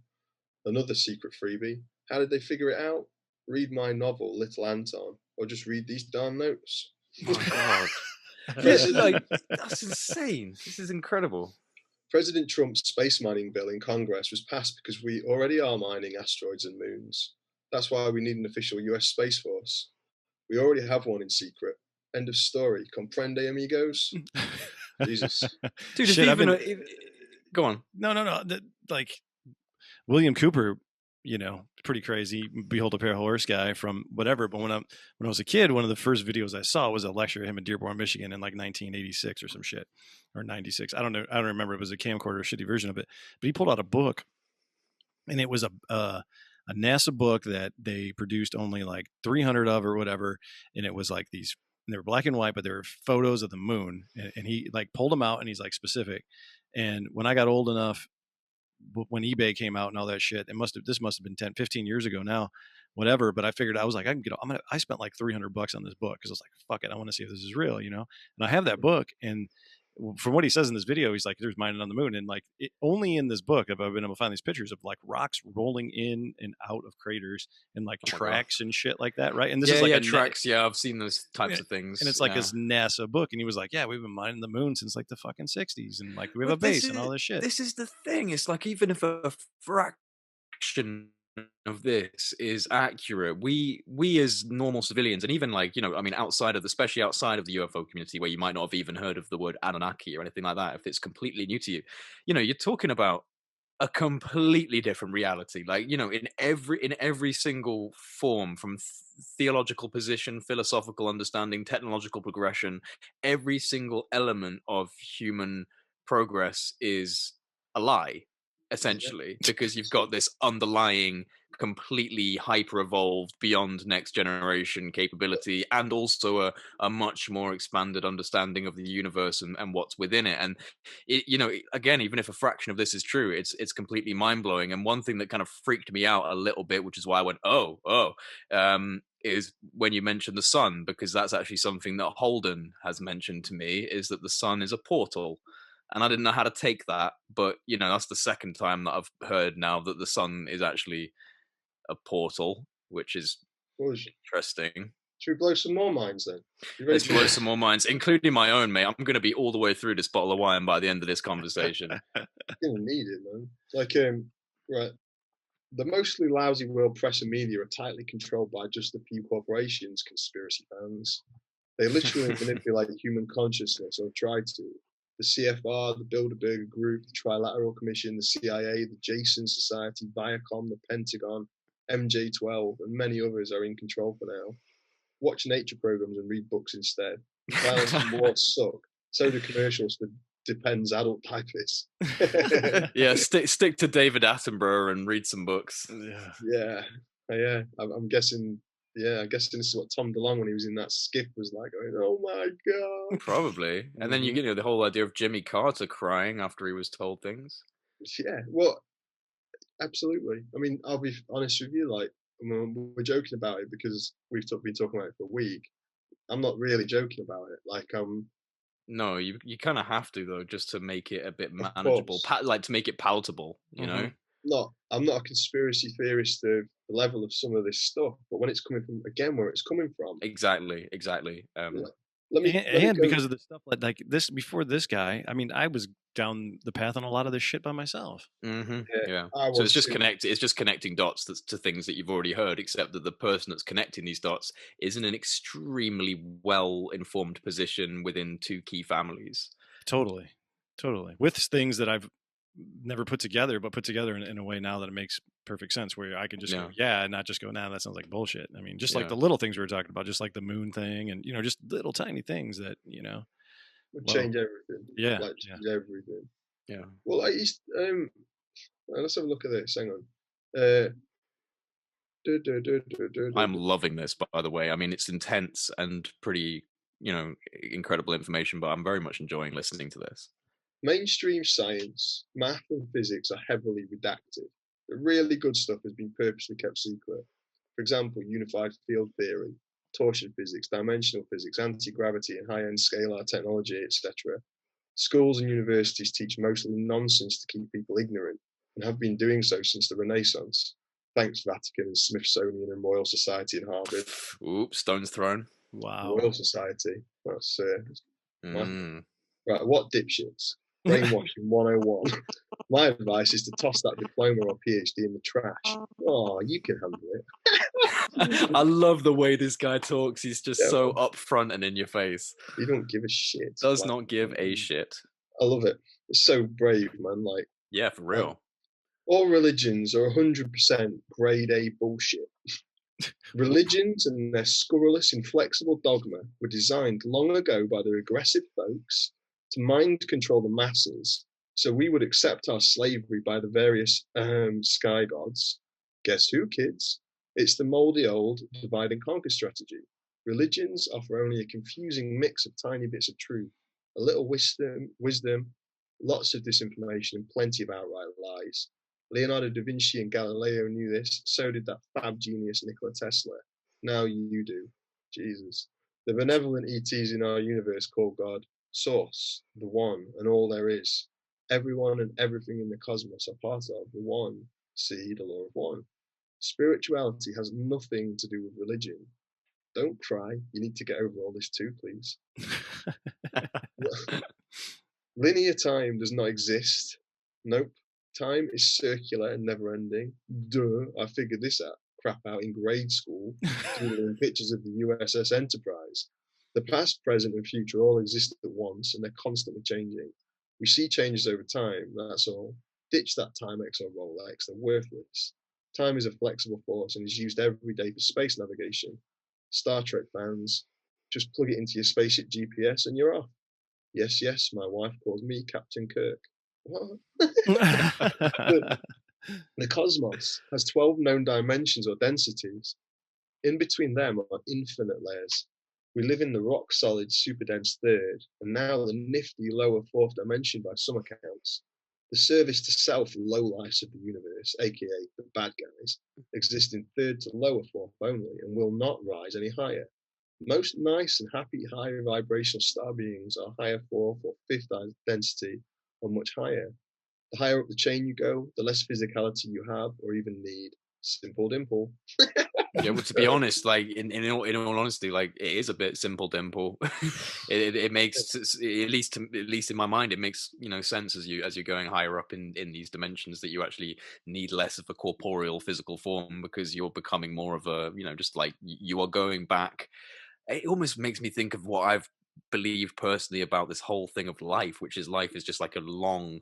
Another secret freebie. How did they figure it out? Read my novel, Little Anton, or just read these darn notes. My God. This is like, that's insane. This is incredible. President Trump's space mining bill in Congress was passed because we already are mining asteroids and moons. That's why we need an official US Space Force. We already have one in secret. End of story. Comprende, amigos? Jesus. Dude, Shit, go on. No. Like William Cooper, pretty crazy. Behold a Pale Horse guy from whatever. But when I was a kid, one of the first videos I saw was a lecture of him in Dearborn, Michigan in like 1986 or some shit, or 96. I don't know. I don't remember. It was a camcorder, a shitty version of it. But he pulled out a book, and it was a NASA book that they produced only like 300 of or whatever. And it was like these, they were black and white, but they were photos of the moon. And he like pulled them out, and he's like specific. And when I got old enough, when eBay came out and all that shit, this must have been 10, 15 years ago now, whatever. But I figured, I was like, I spent like $300 on this book. Cause I was like, fuck it. I want to see if this is real, and I have that book. And from what he says in this video, he's like, there's mining on the moon. And like only in this book have I been able to find these pictures of like rocks rolling in and out of craters and like tracks and shit like that. Right. And this is like tracks. Yeah. I've seen those types of things. And it's like this NASA book. And he was like, yeah, we've been mining the moon since like the fucking 60s. And like, we have a base and all this shit. This is the thing. It's like, even if a fraction of this is accurate, we as normal civilians, and even like, especially outside of the UFO community, where you might not have even heard of the word Anunnaki or anything like that, if it's completely new to you, you're talking about a completely different reality. Like, in every single form, from theological position, philosophical understanding, technological progression, every single element of human progress is a lie, essentially, because you've got this underlying completely hyper evolved, beyond next generation capability, and also a much more expanded understanding of the universe and what's within it. And again, even if a fraction of this is true, it's completely mind-blowing. And one thing that kind of freaked me out a little bit, which is why I went is when you mentioned the sun, because that's actually something that Holden has mentioned to me, is that the sun is a portal. And I didn't know how to take that, but that's the second time that I've heard now that the sun is actually a portal, which is interesting. Should we blow some more minds then? Let's blow some more minds, including my own, mate. I'm going to be all the way through this bottle of wine by the end of this conversation. You're gonna need it, man. Like, right. The mostly lousy world press and media are tightly controlled by just a few corporations, conspiracy fans. They literally manipulate human consciousness, or try to. The CFR, the Bilderberg Group, the Trilateral Commission, the CIA, the Jason Society, Viacom, the Pentagon, MJ12, and many others are in control for now. Watch nature programs and read books instead. Violence and war suck. So do commercials for Depends adult diapers. Yeah, stick to David Attenborough and read some books. Yeah. I'm guessing. Yeah, I guess this is what Tom DeLonge, when he was in that skiff, was like, going, oh my God. Probably. And then you the whole idea of Jimmy Carter crying after he was told things. Yeah, well, absolutely. I mean, I'll be honest with you, like, we're joking about it because we've been talking about it for a week. I'm not really joking about it. Like, no, you kind of have to, though, just to make it a bit manageable, like to make it palatable, you know? I'm not a conspiracy theorist of the level of some of this stuff, but when it's coming from, again, where it's coming from. Exactly. Because of the stuff like this, before this guy, I mean, I was down the path on a lot of this shit by myself. Yeah. So it's just connecting dots to things that you've already heard, except that the person that's connecting these dots is in an extremely well-informed position within two key families. Totally. With things that I've never put together, but put together in a way now that it makes perfect sense, where I can just go, and not just go, nah, that sounds like bullshit. I mean, just like the little things we were talking about, just like the moon thing, and just little tiny things that would change everything. Yeah, change everything. Yeah. Well, Let's have a look at this. Hang on. I'm loving this, by the way. I mean, it's intense and pretty, incredible information, but I'm very much enjoying listening to this. Mainstream science, math and physics are heavily redacted. The really good stuff has been purposely kept secret. For example, unified field theory, torsion physics, dimensional physics, anti-gravity and high-end scalar technology, etc. Schools and universities teach mostly nonsense to keep people ignorant, and have been doing so since the Renaissance. Thanks, Vatican and Smithsonian and Royal Society and Harvard. Oops, stones thrown. Wow. Royal Society. That's right. What dipshits? Brainwashing 101. My advice is to toss that diploma or PhD in the trash. Oh, you can handle it. I love the way this guy talks. He's just so upfront and in your face. He don't give a shit. Does not give a shit. I love it. It's so brave, man. Like, yeah, for real. All religions are 100% grade A bullshit. Religions and their scurrilous, inflexible dogma were designed long ago by the aggressive folks to mind control the masses, so we would accept our slavery by the various sky gods. Guess who, kids? It's the moldy old divide and conquer strategy. Religions offer only a confusing mix of tiny bits of truth, a little wisdom, lots of disinformation, and plenty of outright lies. Leonardo da Vinci and Galileo knew this, so did that fab genius Nikola Tesla. Now you do. Jesus. The benevolent ETs in our universe call God Source, the One, and all there is. Everyone and everything in the cosmos are part of the One. See the law of one. Spirituality has nothing to do with religion. Don't cry. You need to get over all this too, please. Linear time does not exist. Nope. Time is circular and never-ending. Duh, I figured this crap out in grade school, doodling pictures of the USS Enterprise. The past, present, and future all exist at once, and they're constantly changing. We see changes over time, that's all. Ditch that Timex or Rolex, they're worthless. Time is a flexible force and is used every day for space navigation. Star Trek fans, just plug it into your spaceship GPS and you're off. Yes, yes, my wife calls me Captain Kirk. What? The cosmos has 12 known dimensions or densities. In between them are infinite layers. We live in the rock-solid, super-dense third, and now the nifty lower fourth dimension by some accounts. The service to self lowlifes of the universe, aka the bad guys, exist in third to lower fourth only, and will not rise any higher. Most nice and happy higher vibrational star beings are higher fourth or fifth density, or much higher. The higher up the chain you go, the less physicality you have or even need. Simple dimple. Yeah, well, to be honest, like in all honesty, like it is a bit simple dimple. it makes at least in my mind, it makes sense as you're going higher up in these dimensions that you actually need less of a corporeal physical form because you're becoming more of a just like you are going back. It almost makes me think of what I've believed personally about this whole thing of life, which is life is just like a long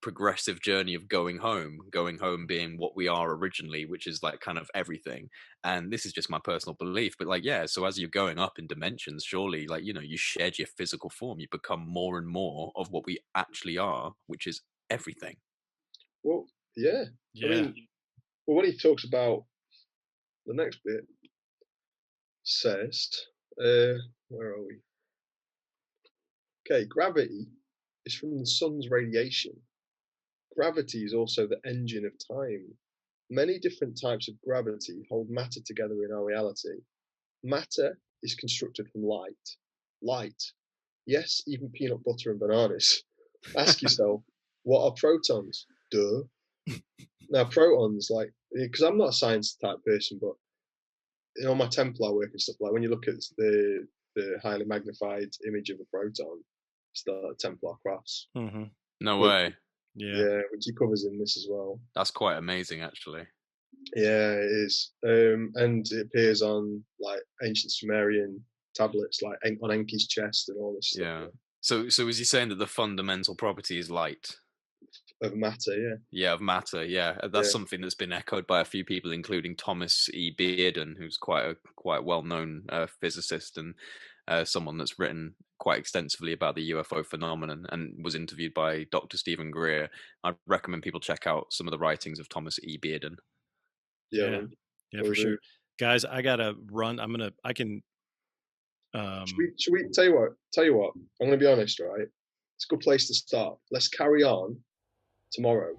progressive journey of going home being what we are originally, which is like kind of everything. And this is just my personal belief, but like, yeah, so as you're going up in dimensions, surely like you shed your physical form, you become more and more of what we actually are, which is everything. Well, yeah. I mean, well, when he talks about the next bit, says where are we? Okay, gravity is from the sun's radiation. Gravity is also the engine of time. Many different types of gravity hold matter together in our reality. Matter is constructed from light. Light. Yes, even peanut butter and bananas. Ask yourself, what are protons? Duh. Now, protons, like, because I'm not a science type person, but in my Templar work and stuff, like when you look at the highly magnified image of a proton, it's the Templar cross. Mm-hmm. No way. Yeah, which he covers in this as well. That's quite amazing, actually. Yeah, it is. And it appears on like ancient Sumerian tablets, like on Enki's chest and all this stuff. Yeah. So is he saying that the fundamental property is light? Of matter, yeah. Yeah, of matter, yeah. That's something that's been echoed by a few people, including Thomas E. Bearden, who's quite a well-known physicist, and someone that's written quite extensively about the UFO phenomenon and was interviewed by Dr. Stephen Greer. I'd recommend people check out some of the writings of Thomas E. Bearden. Yeah, for sure. Guys, I gotta run. I can. Should we tell you what? I'm gonna be honest, right? It's a good place to start. Let's carry on tomorrow.